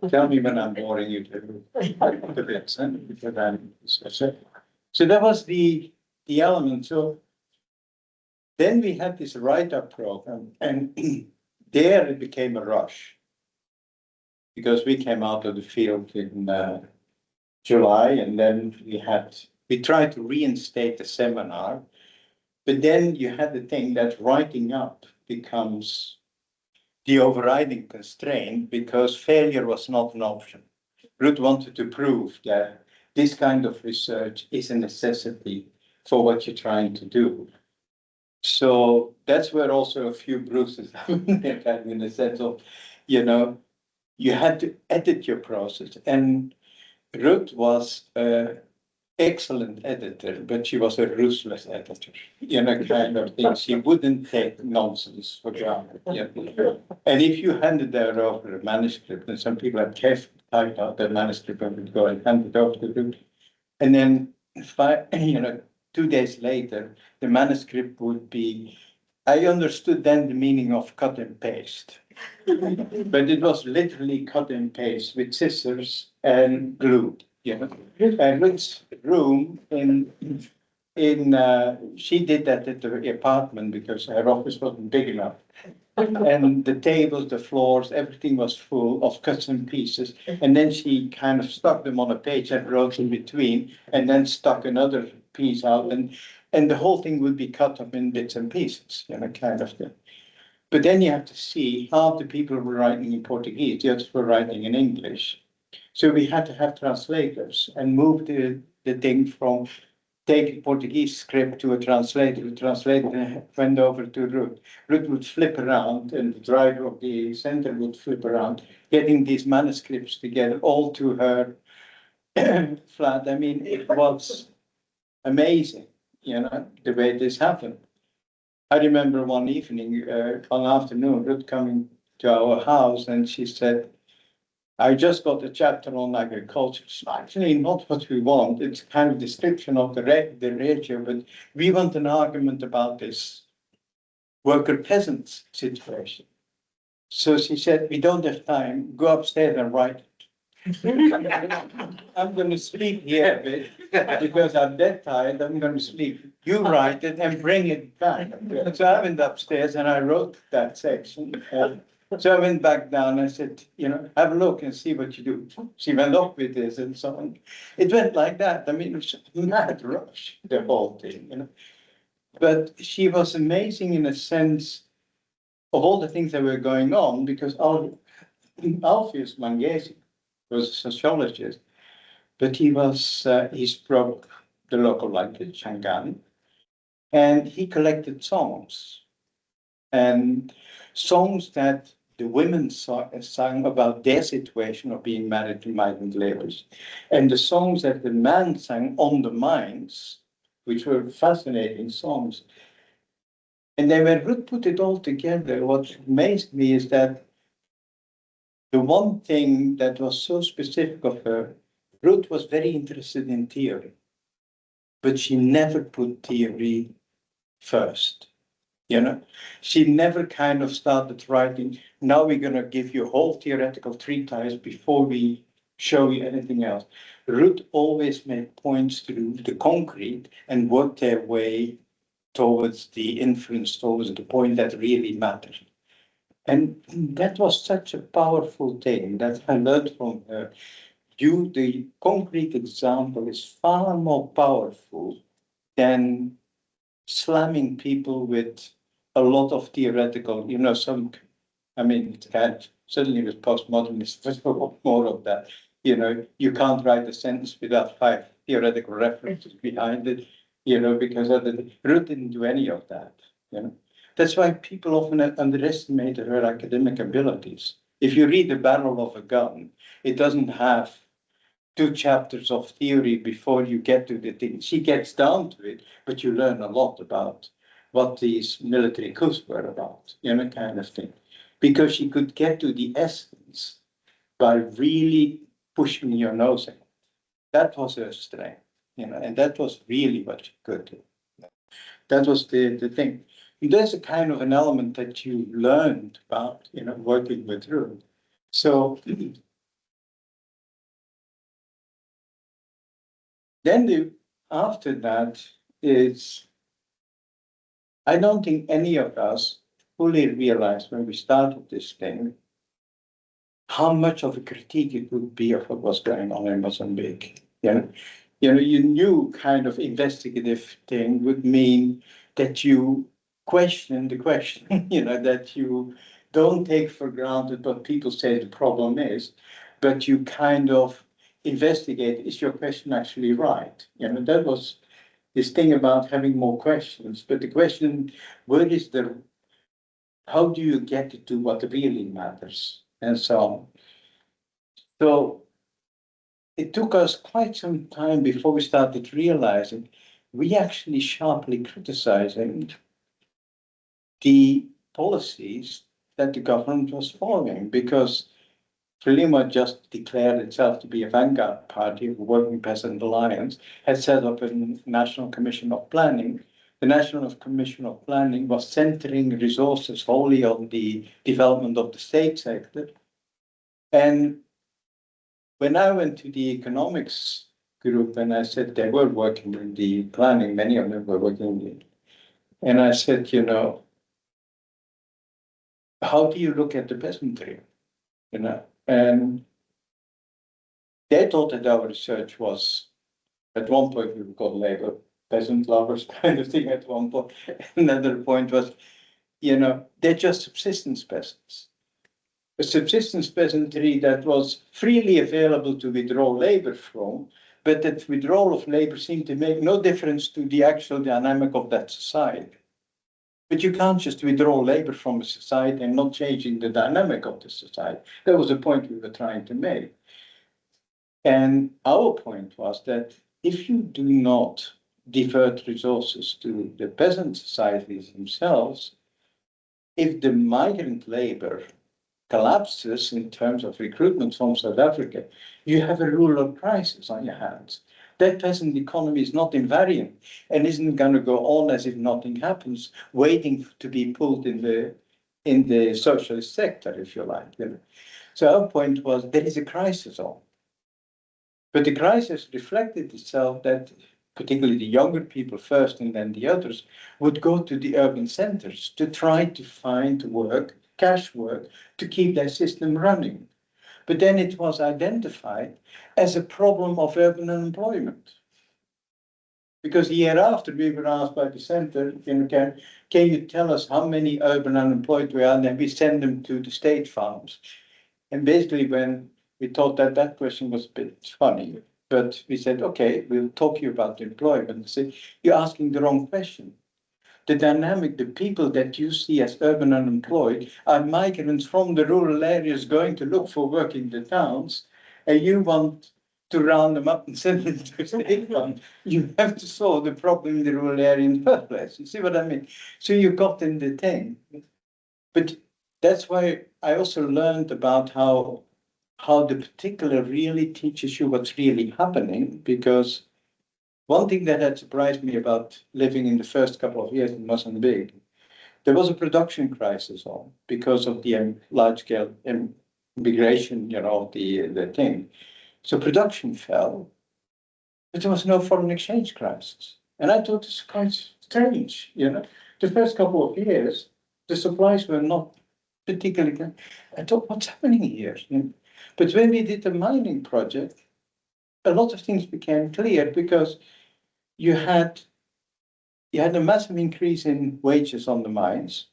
tell me when I'm boring you to the bits, because I'm. So that was the element. So then we had this write-up program, and there it became a rush because we came out of the field in July, and then we tried to reinstate the seminar, but then you had the thing that writing up becomes the overriding constraint because failure was not an option. Ruth wanted to prove that this kind of research is a necessity for what you're trying to do. So that's where also a few bruises in the sense of, you had to edit your process. And Ruth was an excellent editor, but she was a ruthless editor, kind of thing. She wouldn't take nonsense for granted. And if you handed her over a manuscript, and some people had carefully typed out their manuscript and would go and hand it over to Ruth, and then 2 days later, the manuscript would be, I understood then the meaning of cut and paste, but it was literally cut and paste with scissors and glue, And Ruth's room she did that at the apartment because her office wasn't big enough. And the tables, the floors, everything was full of cuts and pieces. And then she kind of stuck them on a page and wrote in between, and then stuck another piece out, and the whole thing would be cut up in bits and pieces, kind of thing. But then you have to see half the people were writing in Portuguese, the others were writing in English. So we had to have translators and move the thing from take a Portuguese script to a translator. The translator went over to Ruth. Ruth would flip around, and the driver of the center would flip around, getting these manuscripts together, all to her flat. I mean, it was amazing, the way this happened. I remember one evening, one afternoon, Ruth coming to our house, and she said, I just got a chapter on agriculture. It's actually not what we want. It's kind of description of the ratio, but we want an argument about this worker-peasant situation. So she said, we don't have time. Go upstairs and write it. I'm going to sleep here a bit because I'm that tired. I'm going to sleep. You write it and bring it back. So I went upstairs and I wrote that section. So I went back down and I said, have a look and see what you do. She went off with this and so on. It went like that. I mean, it was a mad rush, the whole thing, But she was amazing in a sense of all the things that were going on, because Alpheus Manghesi was a sociologist, but he spoke the local language, Shangaan, and he collected songs. And songs that the women sang about their situation of being married to migrant laborers, and the songs that the man sang on the mines, which were fascinating songs. And then when Ruth put it all together, what amazed me is that the one thing that was so specific of her, Ruth was very interested in theory, but she never put theory first. You know, she never kind of started writing, now we're going to give you a whole theoretical treatise before we show you anything else. Ruth always made points to the concrete and worked their way towards the inference, towards the point that really mattered. And that was such a powerful thing that I learned from her. The concrete example is far more powerful than slamming people with a lot of theoretical, it's kind of, certainly with postmodernists, there's a lot more of that. You can't write a sentence without 5 theoretical references behind it, because Ruth didn't do any of that, That's why people often underestimated her academic abilities. If you read The Barrel of a Gun, it doesn't have 2 chapters of theory before you get to the thing. She gets down to it, but you learn a lot about what these military coups were about, kind of thing. Because she could get to the essence by really pushing your nose in. That was her strength, and that was really what she could do. That was the thing. There's a kind of an element that you learned about, working with Ruth. So then after that is, I don't think any of us fully realized when we started this thing how much of a critique it would be of what was going on in Mozambique. You knew kind of investigative thing would mean that you question the question, that you don't take for granted what people say the problem is, but you kind of investigate, is your question actually right? That was this thing about having more questions, but the question, how do you get to what really matters? And so on. So it took us quite some time before we started realizing we actually sharply criticizing the policies that the government was following, because Frelimo just declared itself to be a vanguard party, a Working Peasant Alliance, had set up a National Commission of Planning. The National Commission of Planning was centering resources wholly on the development of the state sector. And when I went to the economics group and I said they were working in the planning, many of them were working in it. And I said, how do you look at the peasantry? And they thought that our research was, at one point we were called labor peasant lovers kind of thing at one point. Another point was, they're just subsistence peasants. A subsistence peasantry that was freely available to withdraw labor from, but that withdrawal of labor seemed to make no difference to the actual dynamic of that society. But you can't just withdraw labor from a society and not changing the dynamic of the society. That was the point we were trying to make. And our point was that if you do not divert resources to the peasant societies themselves, if the migrant labor collapses in terms of recruitment from South Africa, you have a rural crisis on your hands. That peasant economy is not invariant and isn't going to go on as if nothing happens, waiting to be pulled in the socialist sector, if you like. So our point was there is a crisis on. But the crisis reflected itself that particularly the younger people first and then the others would go to the urban centers to try to find work, cash work, to keep their system running. But then it was identified as a problem of urban unemployment. Because the year after we were asked by the center, can you tell us how many urban unemployed we are? And then we send them to the state farms. And basically when we thought that that question was a bit funny, but we said, okay, we'll talk to you about employment. I said, you're asking the wrong question. The dynamic, the people that you see as urban unemployed are migrants from the rural areas going to look for work in the towns, and you want to round them up and send them to the state fund. You have to solve the problem in the rural area in the first place. You see what I mean? So you got in the thing. But that's why I also learned about how the particular really teaches you what's really happening, because one thing that had surprised me about living in the first couple of years in Mozambique There was a production crisis on because of the large-scale immigration, of the thing. So production fell, but there was no foreign exchange crisis. And I thought it's quite strange, The first couple of years, the supplies were not particularly good. I thought, what's happening here? But when we did the mining project, a lot of things became clear because you had a massive increase in wages on the mines.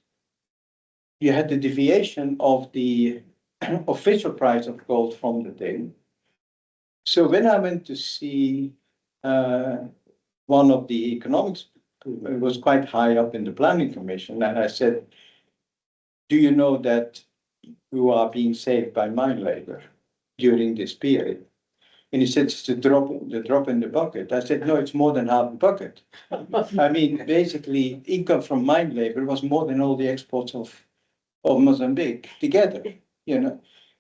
You had the deviation of the official price of gold from the thing. So when I went to see one of the economics, it was quite high up in the planning commission, and I said, do you know that you are being saved by mine labor during this period? And he said, it's the drop in the bucket. I said, no, it's more than half the bucket. I mean, basically, income from mine labor was more than all the exports of Mozambique together,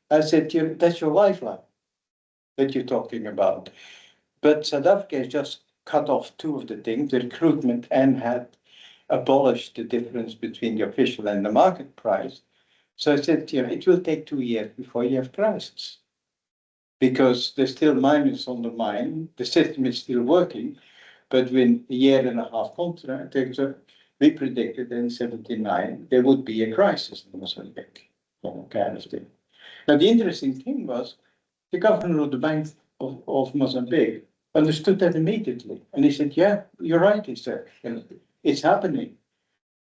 I said, that's your lifeline that you're talking about. But South Africa has just cut off two of the things, the recruitment, and had abolished the difference between the official and the market price. So I said, it will take 2 years before you have crisis. Because there's still miners on the mine, the system is still working, but when a year and a half contract, we predicted in 79 there would be a crisis in Mozambique, kind of thing. Now the interesting thing was the governor of the Bank of Mozambique understood that immediately, and he said, "Yeah, you're right," he said, "it's happening."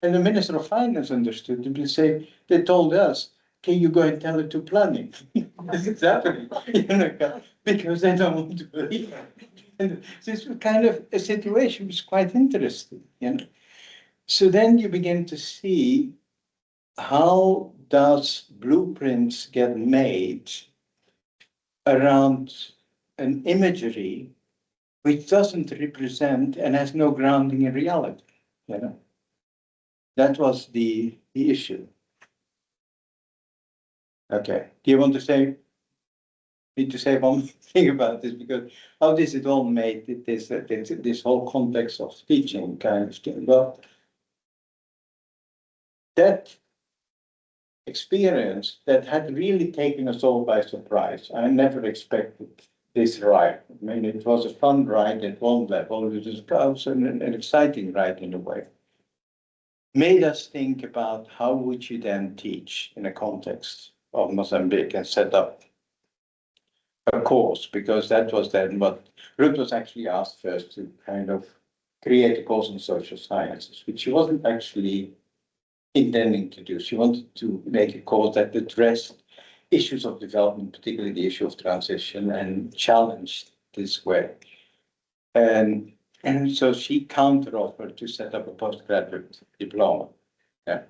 And the Minister of Finance understood it and said, "They told us, can you go and tell it to planning?" It's happening, because they don't want to believe it. And this was kind of a situation which was quite interesting, So then you begin to see how does blueprints get made around an imagery which doesn't represent and has no grounding in reality, That was the issue. Okay. Do you want to say? Need to say one thing about this, because how this is all made this whole context of teaching kind of thing. Well, that experience that had really taken us all by surprise. I never expected this ride. I mean, it was a fun ride at one level. It was also an exciting ride in a way. Made us think about how would you then teach in a context of Mozambique and set up a course, because that was then what Ruth was actually asked first to kind of create a course in social sciences, which she wasn't actually intending to do. She wanted to make a course that addressed issues of development, particularly the issue of transition, and challenged this way. And so she counter-offered to set up a postgraduate diploma. Yeah.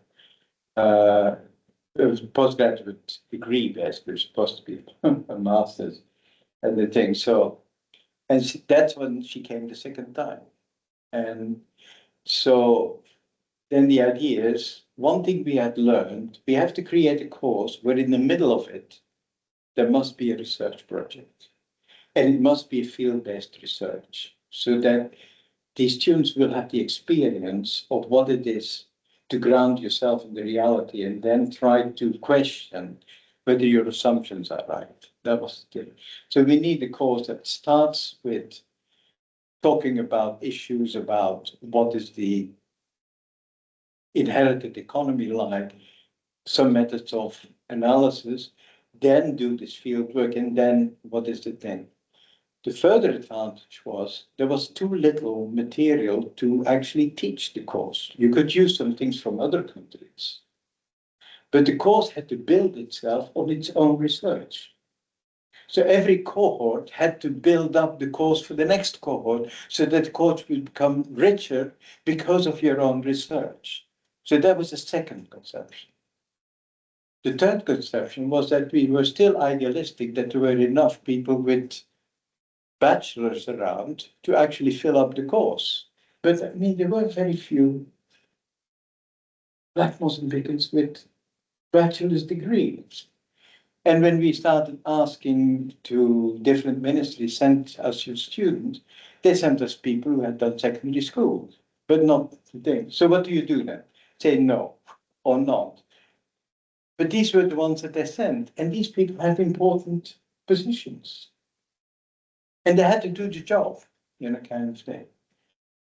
It was a postgraduate degree, basically. It was supposed to be a master's and the thing. So, and that's when she came the second time. And so then the idea is, one thing we had learned, we have to create a course where in the middle of it, there must be a research project. And it must be a field-based research, so that these students will have the experience of what it is to ground yourself in the reality and then try to question whether your assumptions are right. That was the thing. So we need a course that starts with talking about issues about what is the inherited economy like, some methods of analysis, then do this field work, and then what is the thing. The further advantage was there was too little material to actually teach the course. You could use some things from other countries, but the course had to build itself on its own research. So every cohort had to build up the course for the next cohort, so that the course would become richer because of your own research. So that was the second conception. The third conception was that we were still idealistic, that there were enough people with bachelors around to actually fill up the course. But I mean, there were very few Black Mozambicans with bachelor's degrees. And when we started asking to different ministries, send us your students, they sent us people who had done secondary school, but not the thing. So what do you do then? say no or not. But these were the ones that they sent, and these people have important positions. And they had to do the job, kind of thing.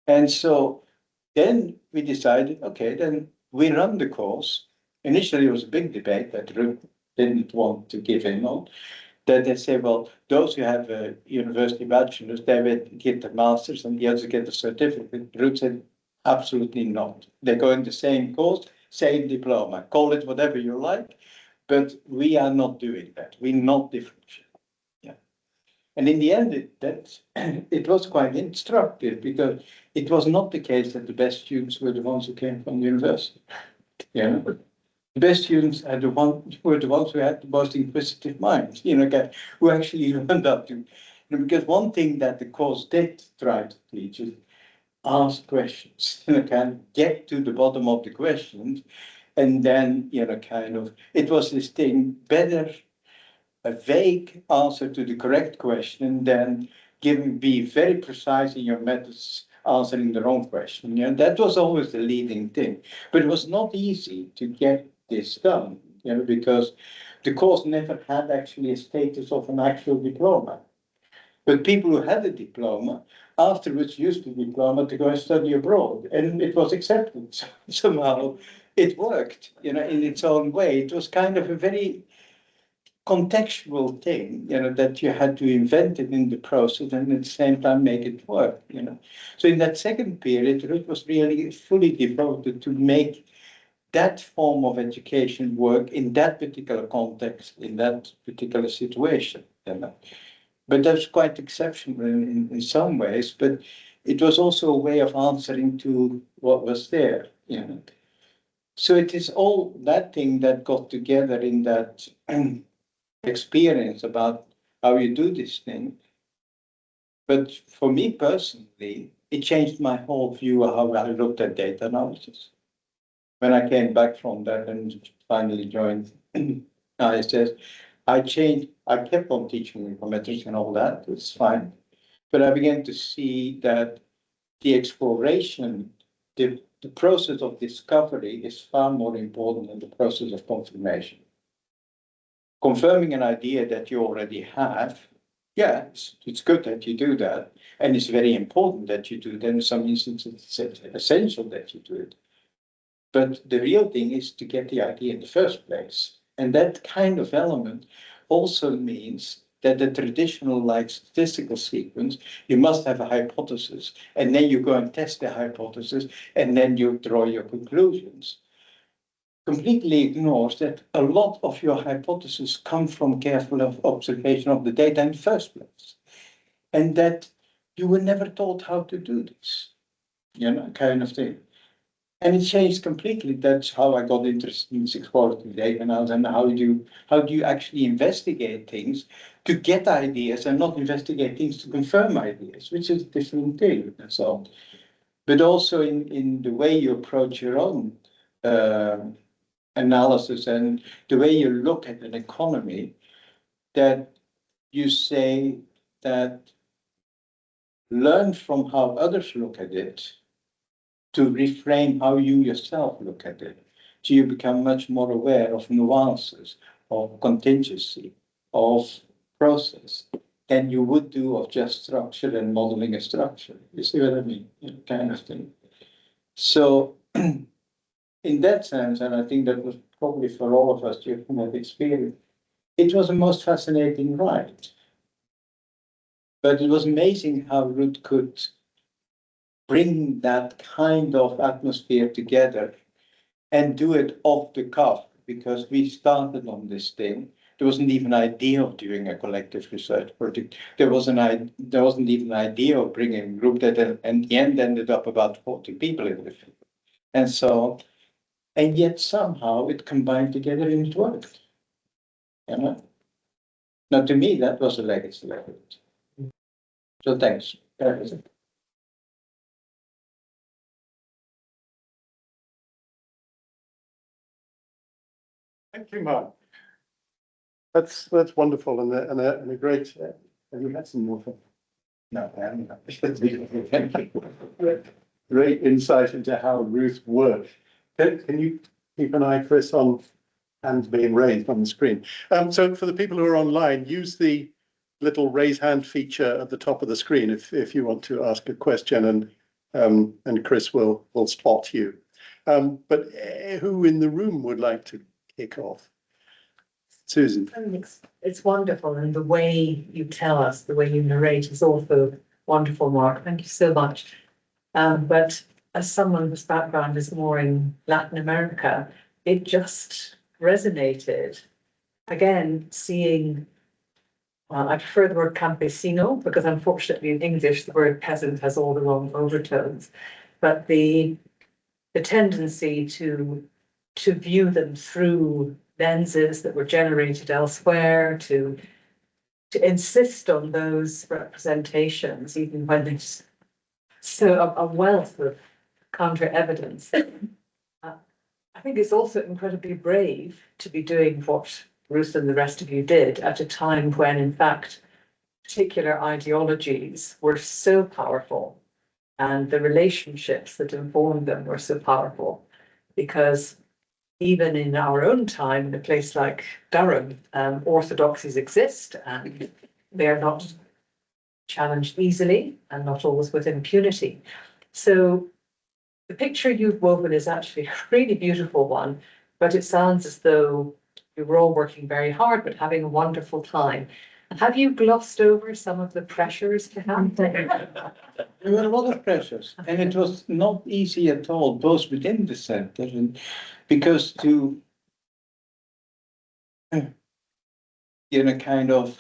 And so then we decided, okay, then we run the course. Initially, it was a big debate that Ruth didn't want to give in on. That they say, well, those who have a university bachelor's, they will get the master's and the others get the certificate. Ruth said, absolutely not. They go in the same course, same diploma, call it whatever you like, but we are not doing that. We're not differentiating. Yeah. And in the end, it was quite instructive because it was not the case that the best students were the ones who came from the university. The best students were the ones who had the most inquisitive minds, who actually learned how to. Because one thing that the course did try to teach is ask questions, can get to the bottom of the questions, and then, it was this thing, better a vague answer to the correct question than be very precise in your methods answering the wrong question. That was always the leading thing. But it was not easy to get this done, because the course never had actually a status of an actual diploma. But people who had a diploma afterwards used the diploma to go and study abroad, and it was accepted. Somehow it worked, in its own way. It was kind of a very contextual thing, that you had to invent it in the process and at the same time make it work, So in that second period, it was really fully devoted to make that form of education work in that particular context, in that particular situation, But that's quite exceptional in some ways, but it was also a way of answering to what was there, So it is all that thing that got together in that experience about how you do this thing. But for me personally, it changed my whole view of how I looked at data analysis. When I came back from that and finally joined ISS, I kept on teaching informatics and all that, it's fine. But I began to see that the exploration, the process of discovery is far more important than the process of confirmation. Confirming an idea that you already have, yeah, it's good that you do that. And it's very important that you do it. In some instances, it's essential that you do it. But the real thing is to get the idea in the first place. And that kind of element also means that the traditional statistical sequence, you must have a hypothesis, and then you go and test the hypothesis, and then you draw your conclusions. Completely ignores that a lot of your hypotheses come from careful observation of the data in the first place. And that you were never taught how to do this, kind of thing. And it changed completely. That's how I got interested in explorative data analysis and how do you actually investigate things to get ideas and not investigate things to confirm ideas, which is a different thing and so on. But also in the way you approach your own analysis and the way you look at an economy, that you say that learn from how others look at it to reframe how you yourself look at it. So you become much more aware of nuances, of contingency, of process than you would do of just structure and modeling a structure. You see what I mean? Kind of thing. So in that sense, and I think that was probably for all of us during that experience, it was the most fascinating ride. But it was amazing how Ruth could bring that kind of atmosphere together and do it off the cuff, because we started on this thing. There wasn't even an idea of doing a collective research project. There wasn't even an idea of bringing a group that in the end ended up about 40 people in the field. And so, and yet somehow it combined together and it worked. Now to me, that was a legacy of it. So thanks. Thank you, Marc. That's wonderful and a great. Have you had some more? No, I haven't. Great insight into how Ruth worked. Can you keep an eye, Chris, on hands being raised on the screen? So for the people who are online, use the little raise hand feature at the top of the screen if you want to ask a question, and Chris will spot you. But who in the room would like to kick off? Susan. It's wonderful, and the way you tell us, the way you narrate is also wonderful, Mark. Thank you so much. But as someone whose background is more in Latin America, it just resonated. Again, seeing, I prefer the word campesino because unfortunately in English the word peasant has all the wrong overtones. But the tendency to view them through lenses that were generated elsewhere, to insist on those representations, even when there's so a wealth of counter evidence. I think it's also incredibly brave to be doing what Ruth and the rest of you did at a time when, in fact, particular ideologies were so powerful and the relationships that informed them were so powerful, because even in our own time, in a place like Durham, orthodoxies exist and they are not challenged easily and not always with impunity. So the picture you've woven is actually a really beautiful one, but it sounds as though you were all working very hard, but having a wonderful time. Have you glossed over some of the pressures to have? There were a lot of pressures, and it was not easy at all, both within the center and because to, kind of,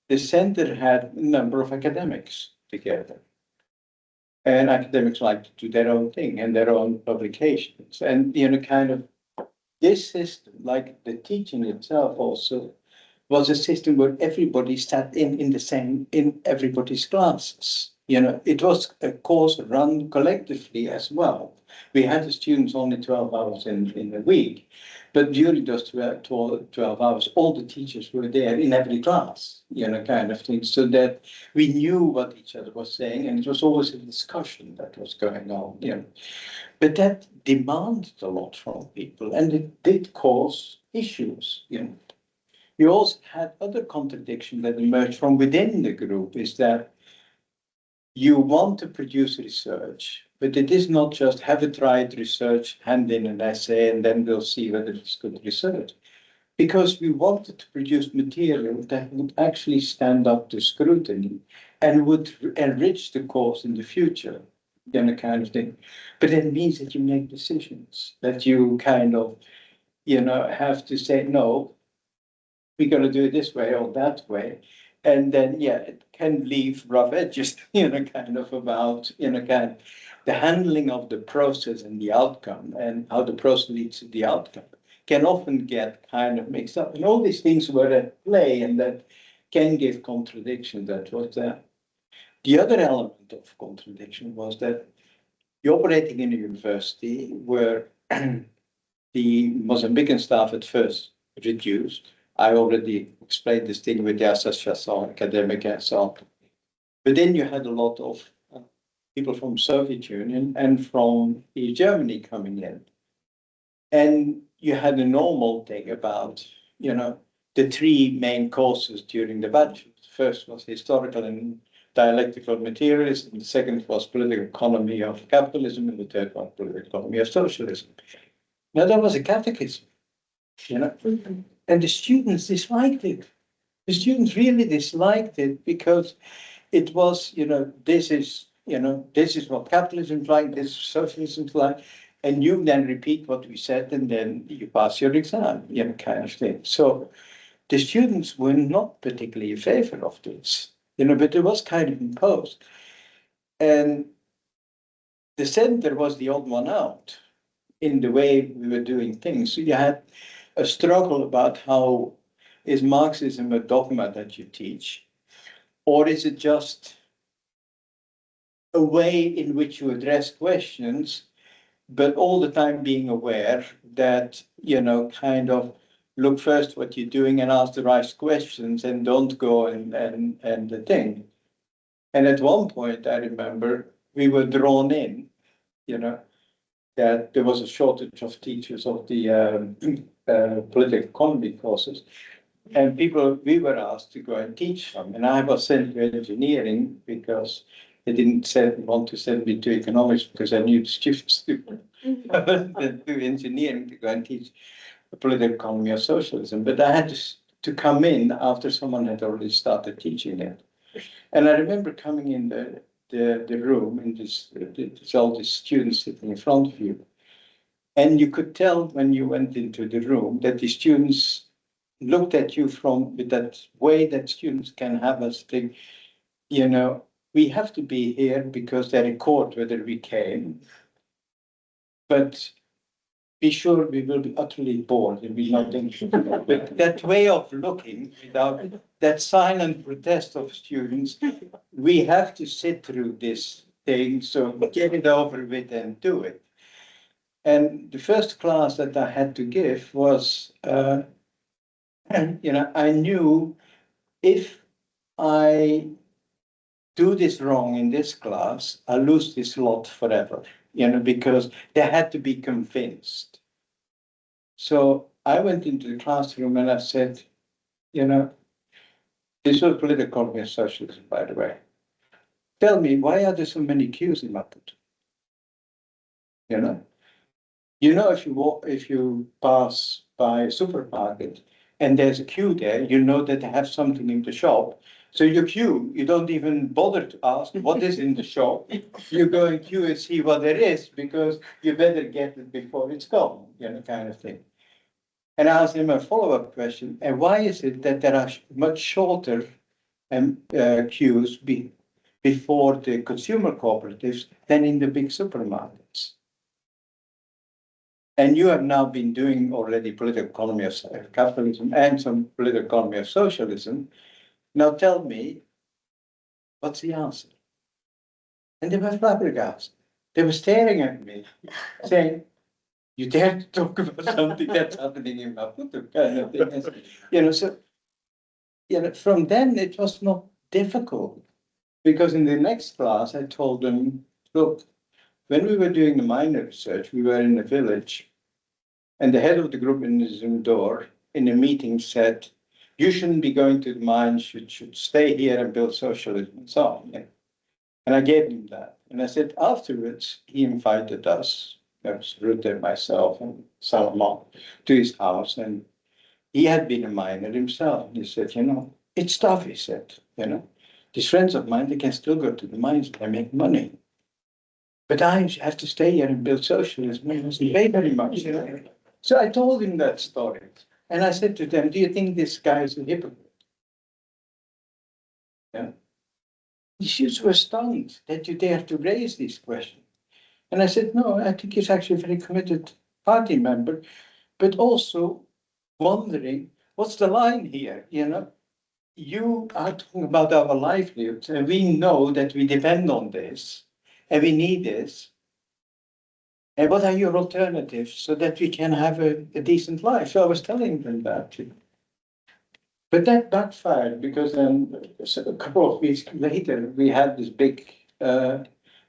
the center had a number of academics together. And academics like to do their own thing and their own publications. And, kind of, this system, like the teaching itself also, was a system where everybody sat in everybody's classes. It was a course run collectively as well. We had the students only 12 hours in a week, but during those 12 hours, all the teachers were there in every class, kind of thing, so that we knew what each other was saying, and it was always a discussion that was going on, But that demanded a lot from people, and it did cause issues, You also had other contradictions that emerged from within the group, is that you want to produce research, but it is not just have a tried research, hand in an essay, and then we'll see whether it's good research. Because we wanted to produce material that would actually stand up to scrutiny and would enrich the course in the future, kind of thing. But it means that you make decisions, that you kind of, have to say, no, we're going to do it this way or that way. And then, it can leave rough edges, kind of about, the handling of the process and the outcome, and how the process leads to the outcome can often get kind of mixed up. And all these things were at play, and that can give contradiction. That was there. The other element of contradiction was that you're operating in a university where the Mozambican staff at first reduced. I already explained this thing with the association academic and so on. But then you had a lot of people from Soviet Union and from East Germany coming in. And you had a normal thing about, the three main courses during the bachelor. The first was historical and dialectical materialism, and the second was political economy of capitalism, and the third one, political economy of socialism. Now, that was a catechism, And the students disliked it. The students really disliked it because it was, this is what capitalism is like, this is socialism is like, and you then repeat what we said, and then you pass your exam, kind of thing. So the students were not particularly in favor of this, but it was kind of imposed. And the center was the odd one out in the way we were doing things. So you had a struggle about how is Marxism a dogma that you teach, or is it just a way in which you address questions, but all the time being aware that, kind of look first what you're doing and ask the right questions, and don't go and the thing. And at one point, I remember we were drawn in, that there was a shortage of teachers of the political economy courses. And we were asked to go and teach them. And I was sent to engineering because they didn't want to send me to economics because I knew the students. I was sent to engineering to go and teach political economy or socialism. But I had to come in after someone had already started teaching it. And I remember coming in the room, and there's all these students sitting in front of you. And you could tell when you went into the room that the students looked at you with that way that students can have us think, you know, we have to be here because they record whether we came, but be sure we will be utterly bored and be not interested. But that way of looking, without that silent protest of students, we have to sit through this thing, so get it over with and do it. And the first class that I had to give was, you know, I knew if I do this wrong in this class, I lose this lot forever, you know, because they had to be convinced. So I went into the classroom and I said, you know, this was political economy and socialism, by the way. Tell me, why are there so many queues in Maputo? You know, if you pass by a supermarket and there's a queue there, you know that they have something in the shop. So you queue, you don't even bother to ask what is in the shop. You go and queue and see what there is because you better get it before it's gone, you know, kind of thing. And I asked him a follow-up question, and why is it that there are much shorter queues before the consumer cooperatives than in the big supermarkets? And you have now been doing already political economy of capitalism and some political economy of socialism. Now tell me, what's the answer? And they were flabbergasted. They were staring at me, saying, you dare to talk about something that's happening in Maputo, kind of thing. You know, so, you know, from then it was not difficult. Because in the next class, I told them, look, when we were doing the miner research, we were in a village. And the head of the group in the Zoom door in a meeting said, you shouldn't be going to the mines, you should stay here and build socialism and so on. Yeah. And I gave him that. And I said, afterwards, he invited us, that was Ruth and myself and Salomon, to his house. And he had been a miner himself. And he said, you know, it's tough, he said, you know. These friends of mine, they can still go to the mines, they make money. But I have to stay here and build socialism. It doesn't pay very much, you know. So I told him that story. And I said to them, do you think this guy is a hypocrite? Yeah. The students were stunned that you dare to raise this question. And I said, no, I think he's actually a very committed party member, but also wondering, what's the line here? You know, you are talking about our livelihoods, and we know that we depend on this, and we need this. And what are your alternatives so that we can have a decent life? So I was telling them that too. But that backfired because then a couple of weeks later, we had this big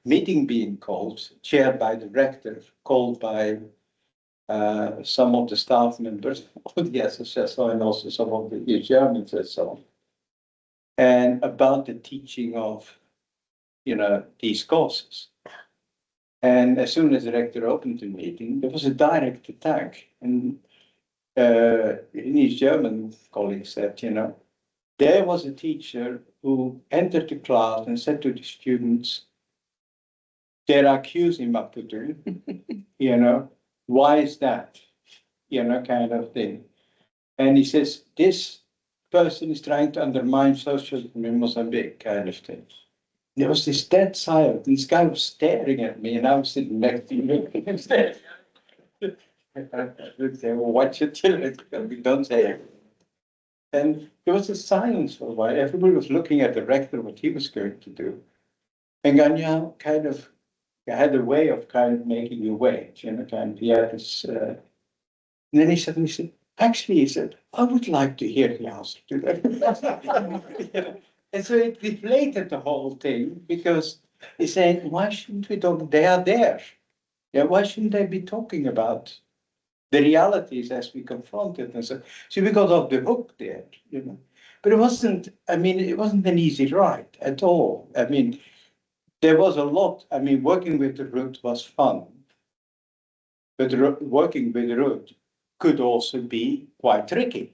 meeting being called, chaired by the rector, called by some of the staff members of the SSSO and also some of the Germans and so on. And about the teaching of, you know, these courses. And as soon as the rector opened the meeting, there was a direct attack. And his German colleague said, you know, there was a teacher who entered the class and said to the students, there are queues in Maputo, you know, why is that? You know, kind of thing. And he says, this person is trying to undermine socialism in Mozambique, kind of thing. There was this dead silence. This guy was staring at me, and I was sitting next to him. I would say, well, watch it, don't say it. And there was a silence for a while. Everybody was looking at the rector, what he was going to do. And Ganya kind of had a way of kind of making you wait, you know, kind of, he had this. And then he suddenly said, actually, he said, I would like to hear the answer to that. You know? And so it deflated the whole thing because he's saying, why shouldn't we talk? They are there. Yeah, why shouldn't they be talking about the realities as we confront it? And so we got off the hook there, you know. But it wasn't, I mean, it wasn't an easy ride at all. I mean, there was a lot, I mean, working with Ruth was fun, but working with Ruth could also be quite tricky,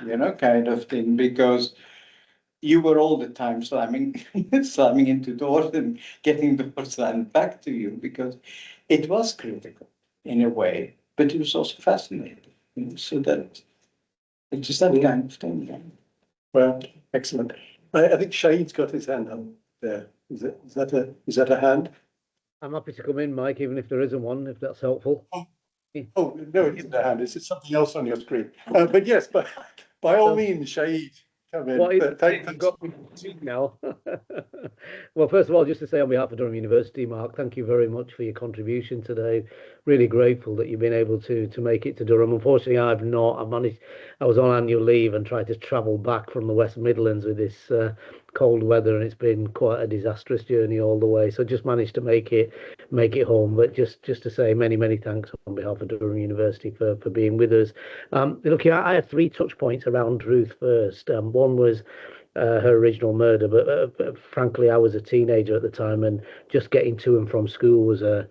you know, kind of thing, because you were all the time slamming, slamming into doors and getting doors slammed back to you, because it was critical in a way, but it was also fascinating. You know, so that it's just that kind of thing. Yeah. Well, excellent. I think Shahid's got his hand up there. Is that a hand? I'm happy to come in, Mike, even if there isn't one, if that's helpful. Oh, no, it isn't a hand. It's something else on your screen. But yes, by all means, Shahid, come in. Well, Thanks. you've got me to speak now. Well, first of all, just to say on behalf of Durham University, Marc, thank you very much for your contribution today. Really grateful that you've been able to make it to Durham. Unfortunately, I've not. I was on annual leave and tried to travel back from the West Midlands with this cold weather, and it's been quite a disastrous journey all the way. So just managed to make it home. But just to say many thanks on behalf of Durham University for being with us. Look, I had 3 touch points around Ruth First. One was her original murder, but frankly, I was a teenager at the time, and just getting to and from school was a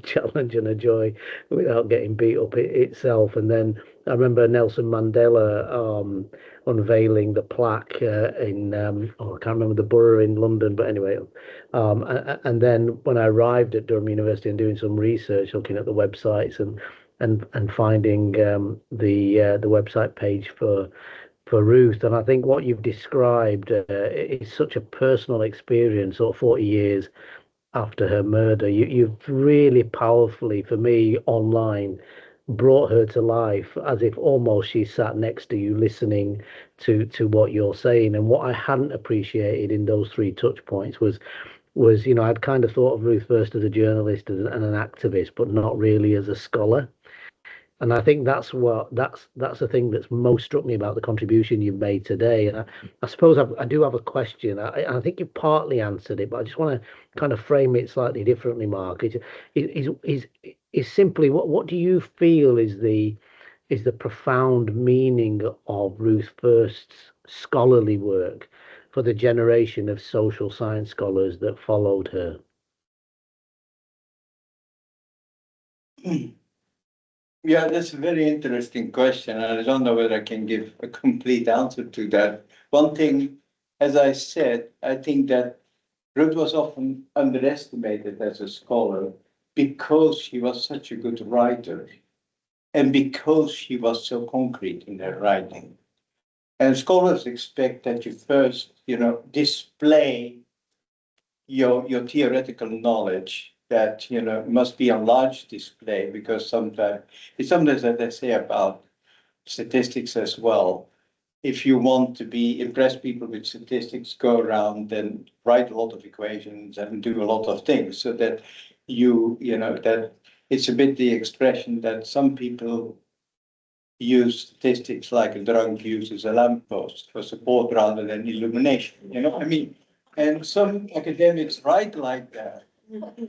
challenge and a joy without getting beat up itself. And then I remember Nelson Mandela unveiling the plaque in I can't remember the borough in London, but anyway, and then when I arrived at Durham University and doing some research, looking at the websites and finding the website page for Ruth. And I think what you've described is such a personal experience, sort of 40 years after her murder. You've really powerfully, for me, online, brought her to life as if almost she sat next to you listening to what you're saying. And what I hadn't appreciated in those 3 touch points was, you know, I'd kind of thought of Ruth First as a journalist and an activist, but not really as a scholar. And I think that's the thing that's most struck me about the contribution you've made today. And I suppose I do have a question. I think you partly answered it, but I just want to kind of frame it slightly differently, Marc. Is simply what do you feel is the profound meaning of Ruth First's scholarly work for the generation of social science scholars that followed her? Yeah, that's a very interesting question, and I don't know whether I can give a complete answer to that. One thing, as I said, I think that Ruth was often underestimated as a scholar because she was such a good writer and because she was so concrete in her writing. And scholars expect that you first, you know, display your theoretical knowledge that, you know, must be on large display, because sometimes, as they say about statistics as well, if you want to impress people with statistics, go around and write a lot of equations and do a lot of things, so that you know, that it's a bit the expression that some people use statistics like a drunk uses a lamppost for support rather than illumination, you know, I mean, and some academics write like that.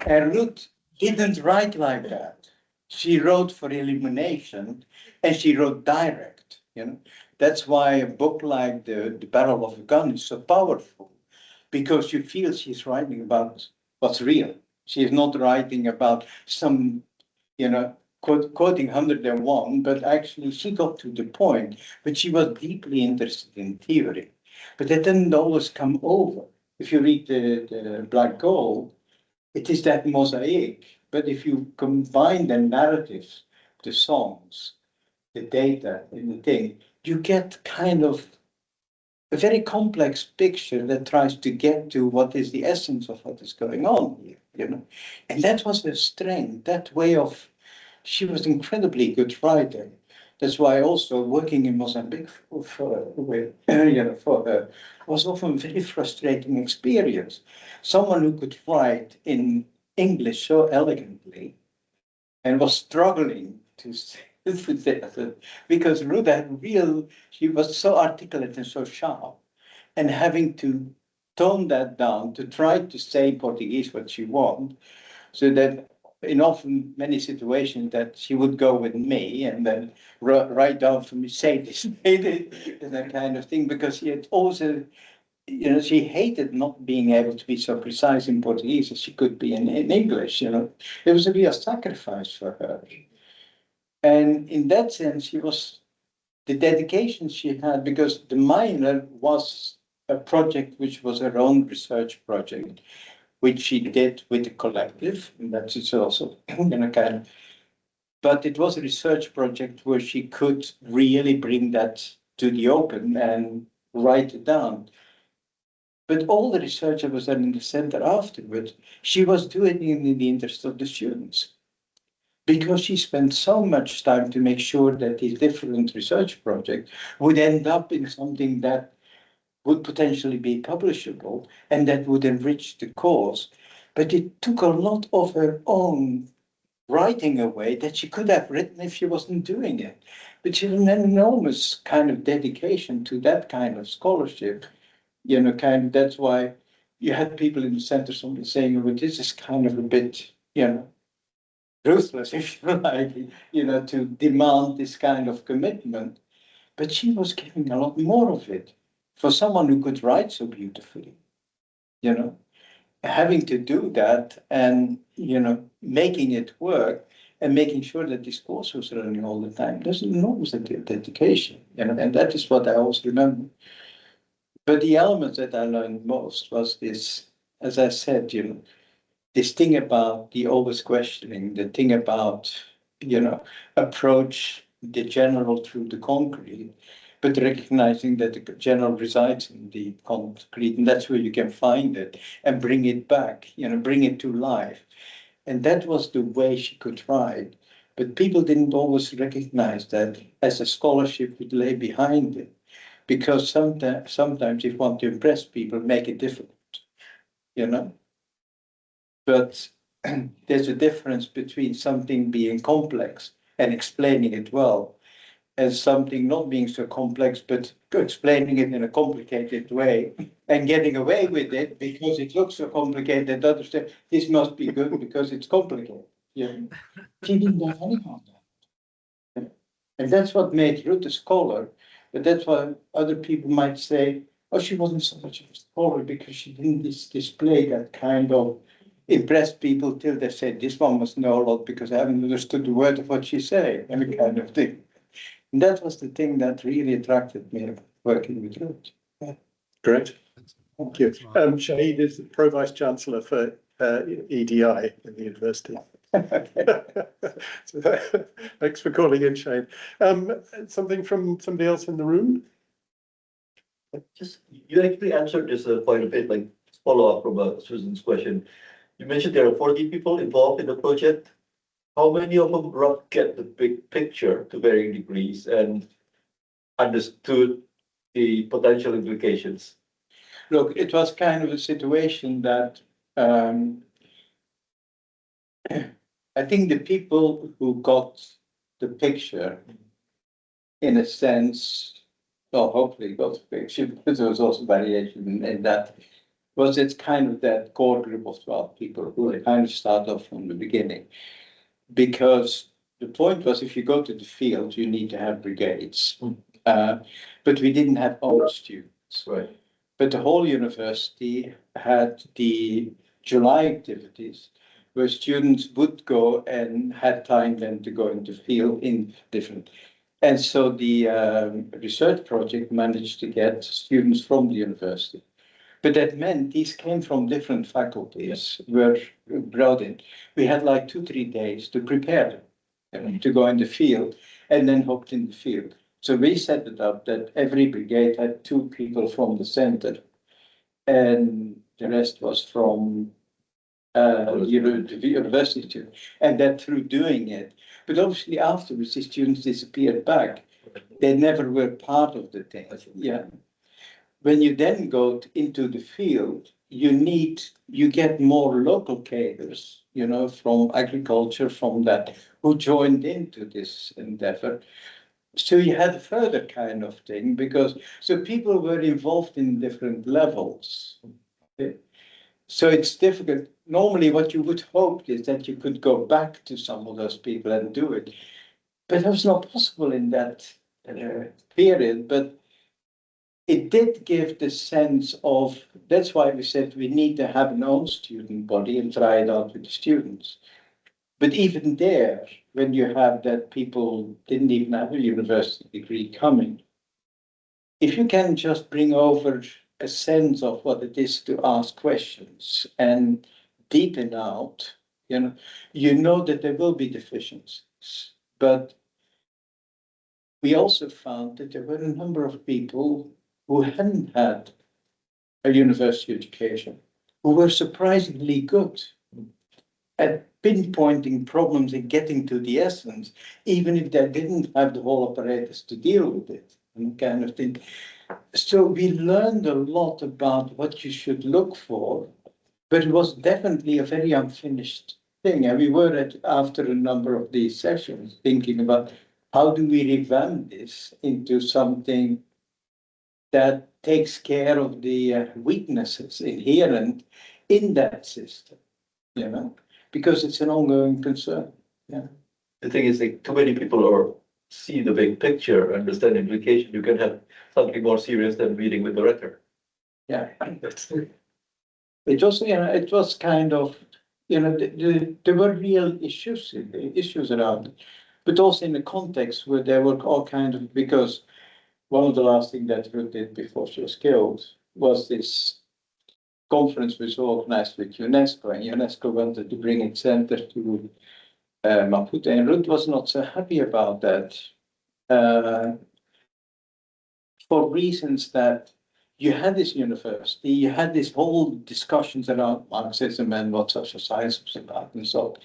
And Ruth didn't write like that. She wrote for illumination, and she wrote direct, you know. That's why a book like the Barrel of a Gun is so powerful, because you feel she's writing about what's real. She's not writing about some, you know, quoting 101, but actually she got to the point, but she was deeply interested in theory. But that didn't always come over. If you read the Black Gold, it is that mosaic, but if you combine the narratives, the songs, the data, and the thing, you get kind of a very complex picture that tries to get to what is the essence of what is going on here, you know. And that was her strength, that way of, she was incredibly good writer. That's why also working in Mozambique for her was often a very frustrating experience. Someone who could write in English so elegantly and was struggling to say that, because Ruth had she was so articulate and so sharp, and having to tone that down to try to say in Portuguese what she wanted, so that in often many situations that she would go with me and then write down for me, say this, and that kind of thing, because she had also, you know, she hated not being able to be so precise in Portuguese as she could be in English, you know. It was a real sacrifice for her. And in that sense, she was, the dedication she had, because the minor was a project which was her own research project, which she did with the collective, and that's it's also, you know, kind of, but it was a research project where she could really bring that to the open and write it down. But all the research that was done in the center afterwards, she was doing it in the interest of the students, because she spent so much time to make sure that these different research projects would end up in something that would potentially be publishable and that would enrich the cause. But it took a lot of her own writing away that she could have written if she wasn't doing it. But she had an enormous kind of dedication to that kind of scholarship. You know, kind of, that's why you had people in the center saying, well, this is kind of a bit, you know, ruthless, if you like, you know, to demand this kind of commitment. But she was giving a lot more of it for someone who could write so beautifully, you know, having to do that and, you know, making it work and making sure that this course was running all the time. There's enormous dedication, you know, and that is what I always remember. But the elements that I learned most was this, as I said, you know, this thing about the always questioning, the thing about, you know, approach the general through the concrete, but recognizing that the general resides in the concrete, and that's where you can find it and bring it back, you know, bring it to life. And that was the way she could write. But people didn't always recognize that as a scholarship would lay behind it, because sometimes if you want to impress people, make it difficult, you know. But there's a difference between something being complex and explaining it well, and something not being so complex, but explaining it in a complicated way and getting away with it because it looks so complicated that others say, this must be good because it's complicated. Yeah. She didn't have any of that. And that's what made Ruth a scholar. But that's why other people might say, oh, she wasn't so much of a scholar because she didn't display that kind of impress people till they said, this one must know a lot because I haven't understood the word of what she said, and the kind of thing. And that was the thing that really attracted me working with Ruth. Yeah. Great. Thank you. Shahid is the Pro-Vice Chancellor for EDI in the university. So, thanks for calling in, Shahid. Something from somebody else in the room? Just, you actually answered this point a bit, like follow up from Susan's question. You mentioned there are 40 people involved in the project. How many of them get the big picture to varying degrees and understood the potential implications? Look, it was kind of a situation that I think the people who got the picture, in a sense, well, hopefully got the picture, but there was also variation in that, was it's kind of that core group of 12 people who kind of start off from the beginning. Because the point was, if you go to the field, you need to have brigades. But we didn't have all students. Right. But the whole university had the July activities where students would go and had time then to go into field in different. And so the research project managed to get students from the university. But that meant these came from different faculties, were brought in. We had like 2-3 days to prepare them to go in the field and then hopped in the field. So we set it up that every brigade had 2 people from the center and the rest was from the university. And that through doing it. But obviously afterwards, the students disappeared back. They never were part of the thing. Yeah. When you then go into the field, you get more local cadres, you know, from agriculture, from that, who joined into this endeavor. So you had a further kind of thing because, so people were involved in different levels. Okay? So it's difficult. normally what you would hope is that you could go back to some of those people and do it. But that was not possible in that period. But it did give the sense of, that's why we said we need to have an own student body and try it out with the students. But even there, when you have that people didn't even have a university degree coming, if you can just bring over a sense of what it is to ask questions and deepen out, you know that there will be deficiencies. But we also found that there were a number of people who hadn't had a university education, who were surprisingly good at pinpointing problems and getting to the essence, even if they didn't have the whole apparatus to deal with it, and kind of thing. So we learned a lot about what you should look for, but it was definitely a very unfinished thing. And we were after a number of these sessions thinking about how do we revamp this into something that takes care of the weaknesses inherent in that system, because it's an ongoing concern. Yeah. The thing is, like, too many people see the big picture, understand the implication. You can have something more serious than reading with the record. Yeah. It was kind of, there were real issues around it, but also in the context where there were all kinds of, because one of the last things that Ruth did before she was killed was this conference was organized with UNESCO, and UNESCO wanted to bring its center to Maputo, and Ruth was not so happy about that for reasons that you had this university, you had this whole discussions around Marxism and what social science was about and so on.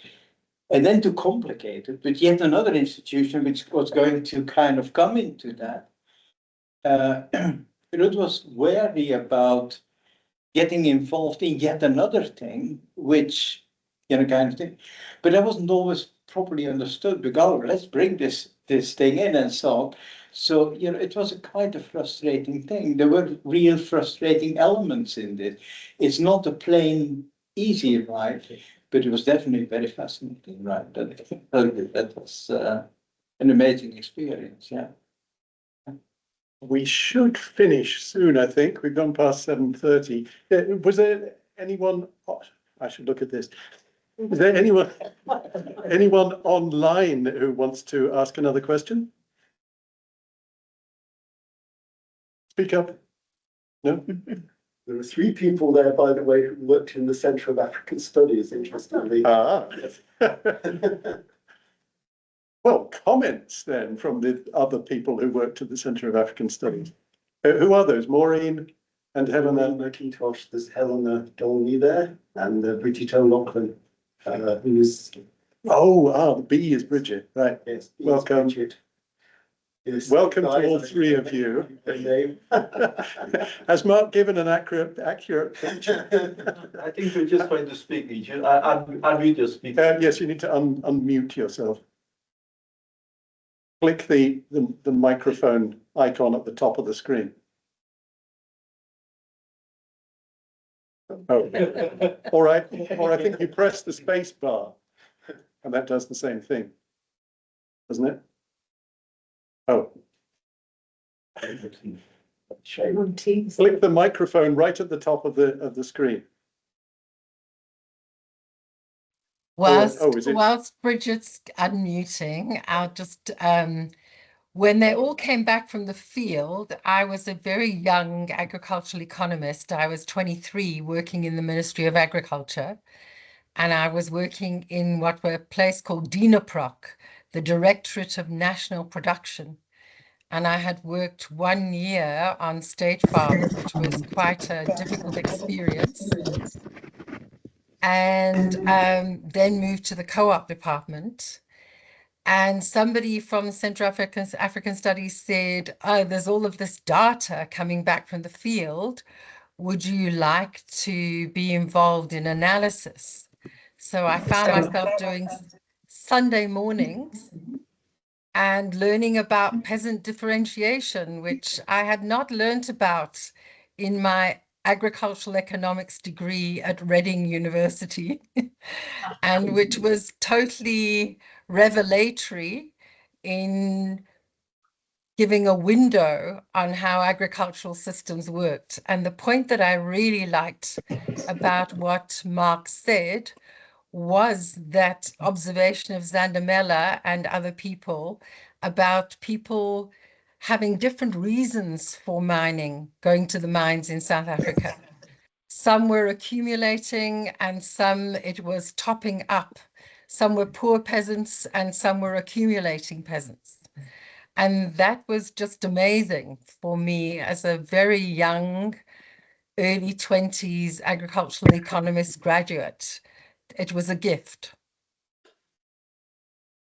And then to complicate it with yet another institution which was going to kind of come into that. Ruth was wary about getting involved in yet another thing, which, kind of thing, but that wasn't always properly understood. Because let's bring this thing in and so on. So, it was quite a frustrating thing. There were real frustrating elements in this. It's not a plain, easy ride, but it was definitely very fascinating ride. That was an amazing experience, yeah. We should finish soon, I think. We've gone past 7:30. Was there anyone, I should look at this. Is there anyone online who wants to ask another question? Speak up. No? There were 3 people there, by the way, who worked in the Centre of African Studies, interestingly. Well, comments then from the other people who worked at the Centre of African Studies. Who are those? Maureen and Helena McIntosh, there's Helena Dolney there, and Bridget O'Loughlin, who's... the B is Bridget, right. Yes, welcome. Bridget. Yes. Welcome to all 3 of you. Has Marc given an accurate picture? I think we're just trying to speak each other. Unmute your speaker. Yes, you need to unmute yourself. Click the microphone icon at the top of the screen. Oh, or I think you press the space bar, and that does the same thing, doesn't it? Oh. Click the microphone right at the top of the screen. Whilst Bridget's unmuting, I'll just, when they all came back from the field, I was a very young agricultural economist. I was 23 working in the Ministry of Agriculture, and I was working in what were a place called DINAPROC, the Directorate of National Production. And I had worked 1 year on state farms, which was quite a difficult experience. And then moved to the co-op department. And somebody from the Centre of African Studies said, oh, there's all of this data coming back from the field. Would you like to be involved in analysis? So I found myself doing Sunday mornings and learning about peasant differentiation, which I had not learned about in my agricultural economics degree at Reading University, and which was totally revelatory in giving a window on how agricultural systems worked. And the point that I really liked about what Marc said was that observation of Zandamela and other people about people having different reasons for mining, going to the mines in South Africa. Some were accumulating and some it was topping up. Some were poor peasants and some were accumulating peasants. And that was just amazing for me as a very young, early 20s agricultural economist graduate. It was a gift.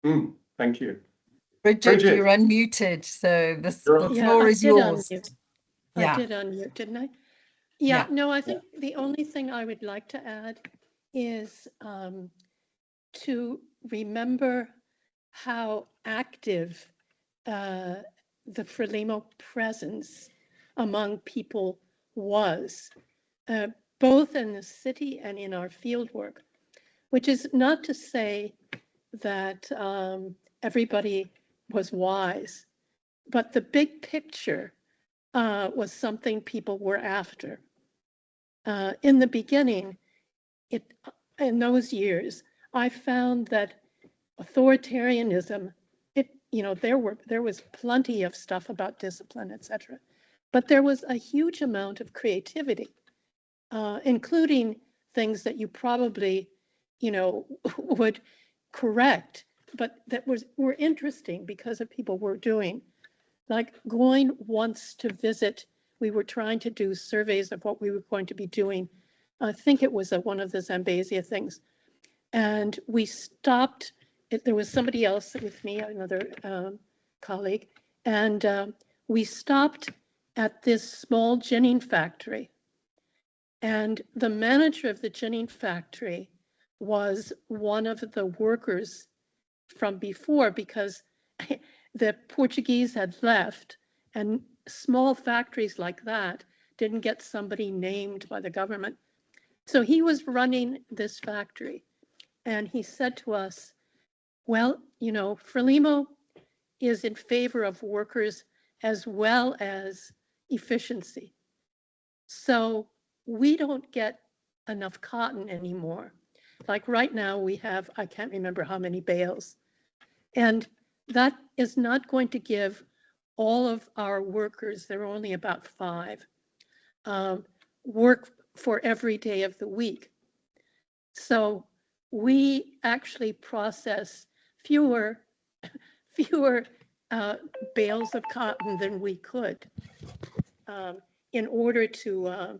Thank you. Bridget, you're unmuted, so the floor is yours. I did unmute, didn't I? Yeah, no, I think the only thing I would like to add is to remember how active the Frelimo presence among people was, both in the city and in our field work, which is not to say that everybody was wise, but the big picture was something people were after. In the beginning, in those years, I found that authoritarianism, there was plenty of stuff about discipline, etc., but there was a huge amount of creativity, including things that you probably, would correct, but that were interesting because of people were doing. Like going once to visit, we were trying to do surveys of what we were going to be doing. I think it was one of the Zambezia things. And we stopped, there was somebody else with me, another colleague, and we stopped at this small ginning factory. And the manager of the ginning factory was one of the workers from before, because the Portuguese had left, and small factories like that didn't get somebody named by the government. So he was running this factory, and he said to us, well, Frelimo is in favor of workers as well as efficiency. So we don't get enough cotton anymore. Like right now we have, I can't remember how many bales. And that is not going to give all of our workers, there are only about 5, work for every day of the week. So we actually process fewer bales of cotton than we could in order to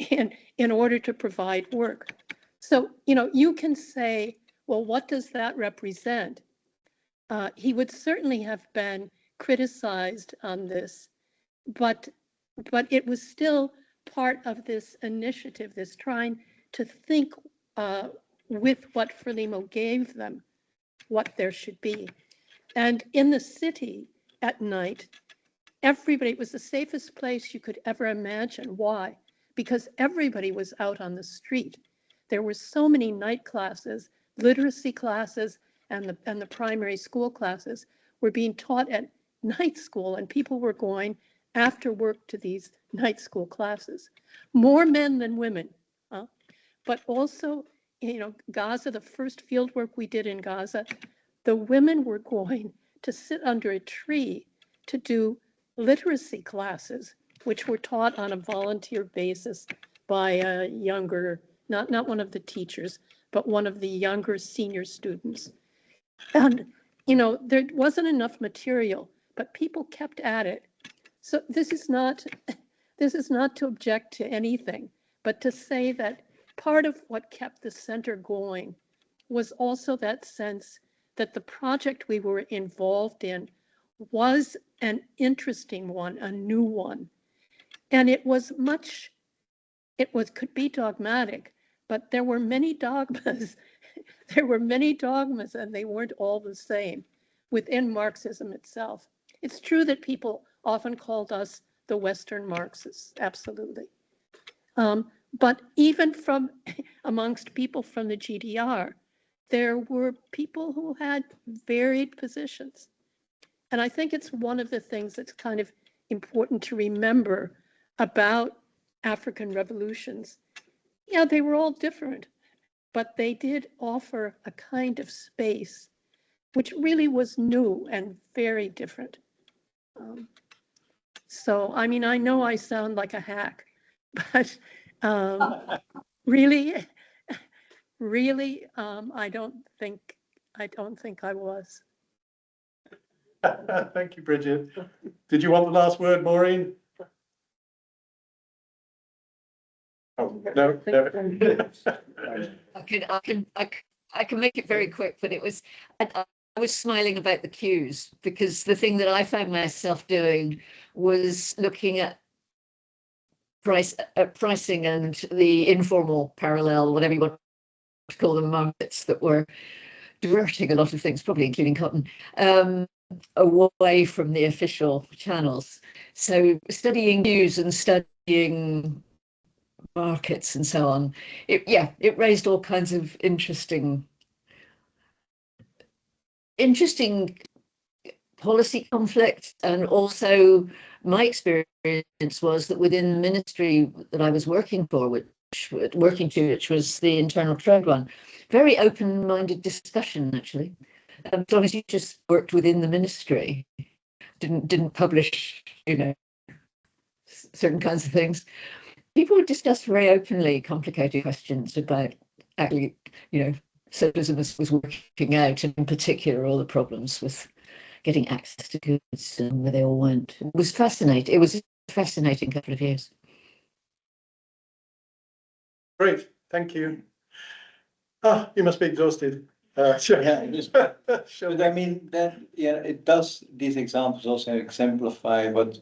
in order to provide work. So you can say, well, what does that represent? He would certainly have been criticized on this, but it was still part of this initiative, this trying to think with what Frelimo gave them, what there should be. And in the city at night, everybody, it was the safest place you could ever imagine. Why? Because everybody was out on the street. There were so many night classes, literacy classes, and the primary school classes were being taught at night school, and people were going after work to these night school classes. More men than women, but also, Gaza, the first field work we did in Gaza, the women were going to sit under a tree to do literacy classes, which were taught on a volunteer basis by a younger, not one of the teachers, but one of the younger senior students. And, there wasn't enough material, but people kept at it. So this is not to object to anything, but to say that part of what kept the center going was also that sense that the project we were involved in was an interesting one, a new one. And could be dogmatic, but there were many dogmas. There were many dogmas, and they weren't all the same within Marxism itself. It's true that people often called us the Western Marxists, absolutely. But even from amongst people from the GDR, there were people who had varied positions. And I think it's one of the things that's kind of important to remember about African revolutions. Yeah, they were all different, but they did offer a kind of space which really was new and very different. So, I mean, I know I sound like a hack, but really, I don't think I was. Thank you, Bridget. Did you want the last word, Maureen? Oh, no. I can make it very quick, but it was, I was smiling about the queues because the thing that I found myself doing was looking at pricing and the informal parallel, whatever you want to call them, markets that were diverting a lot of things, probably including cotton, away from the official channels. So studying queues and studying markets and so on, it raised all kinds of interesting policy conflicts. And also my experience was that within the ministry that I was working for, which was the internal trade one, very open-minded discussion, actually. As long as you just worked within the ministry, didn't publish, certain kinds of things. People would discuss very openly complicated questions about actually, socialism was working out, and in particular, all the problems with getting access to goods and where they all went. It was fascinating. It was a fascinating couple of years. Great, thank you. You must be exhausted. Sure. Yeah, it is. But I mean, it does, these examples also exemplify what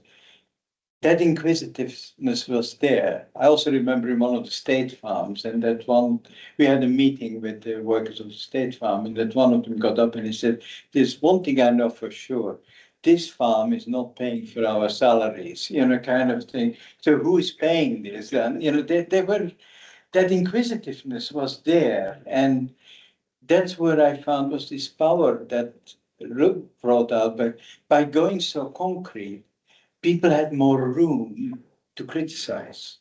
that inquisitiveness was there. I also remember in one of the state farms, and that one, we had a meeting with the workers of the state farm, and that one of them got up and he said, "There's one thing I know for sure. This farm is not paying for our salaries," kind of thing. So who is paying this? And, they were, that inquisitiveness was there. And that's what I found was this power that Ruth brought out. But by going so concrete, people had more room to criticize.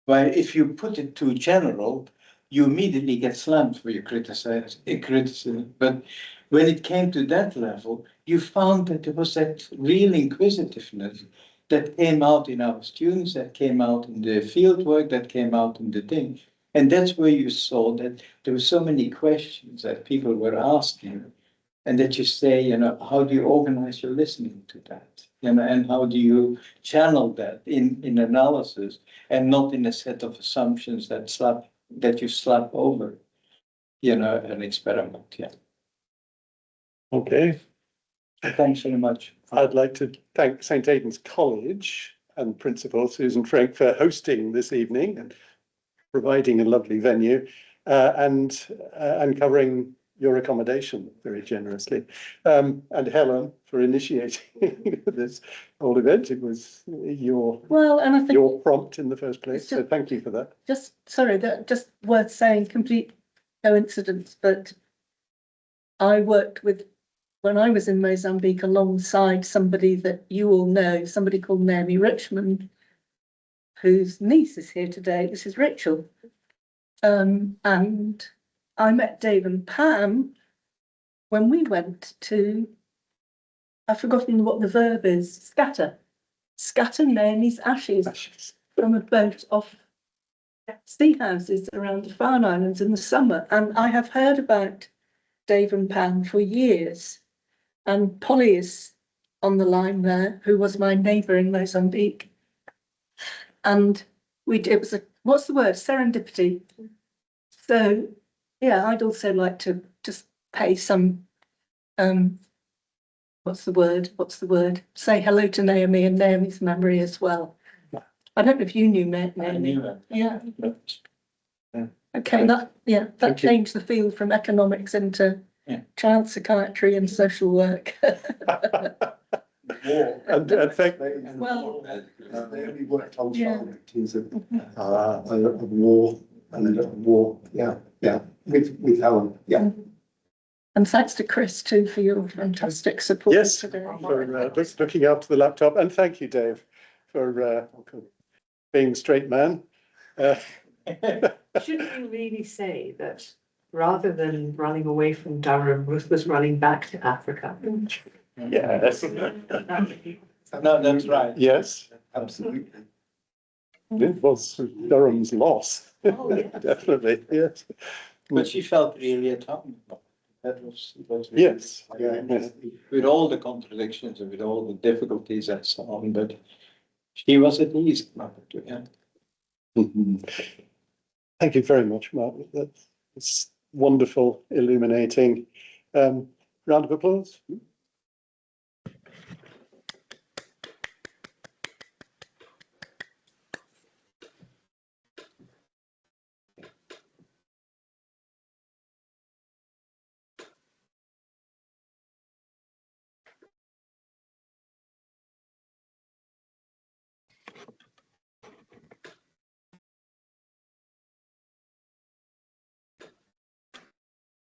While if you put it too general, you immediately get slammed for your criticism. But when it came to that level, you found that there was that real inquisitiveness that came out in our students, that came out in the field work, that came out in the thing. And that's where you saw that there were so many questions that people were asking, and that you say, how do you organize your listening to that? And how do you channel that in analysis and not in a set of assumptions that you slap over, an experiment. Yeah. Okay. Thanks very much. I'd like to thank St. Aidan's College and Principal Susan Frank for hosting this evening and providing a lovely venue and covering your accommodation very generously, and Helen for initiating this whole event. It was your prompt in the first place, so thank you for that. Just worth saying, complete coincidence, but I worked with, when I was in Mozambique, alongside somebody that you all know, somebody called Naomi Richmond, whose niece is here today. This is Rachel, and I met Dave and Pam when we went to, I've forgotten what the verb is, scatter Naomi's ashes from a boat off sea houses around the Farne Islands in the summer. And I have heard about Dave and Pam for years. And Polly is on the line there, who was my neighbour in Mozambique. And it was what's the word? Serendipity. So yeah, I'd also like to just pay some, what's the word? Say hello to Naomi and Naomi's memory as well. I don't know if you knew Naomi. I knew her. Yeah. Okay, that changed the field from economics into child psychiatry and social work. war. And thank, Well, They only worked on Yeah. farm victims of war and war, with Helen, and thanks to Chris too for your fantastic support yes, today. for looking after the laptop, and thank you, Dave, for being straight man. Shouldn't you really say that rather than running away from Durham, Ruth was running back to Africa? Yes, No, that's right. yes, absolutely. it was Durham's loss. Oh, yes. Definitely, yes. But she felt really at home. That was really, Yes, Yeah, with all the contradictions and with all the difficulties and so on, but she was at ease. Yeah. Mhm. Thank you very much, Mark. That's wonderful, illuminating. Round of applause.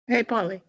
Hey, Polly.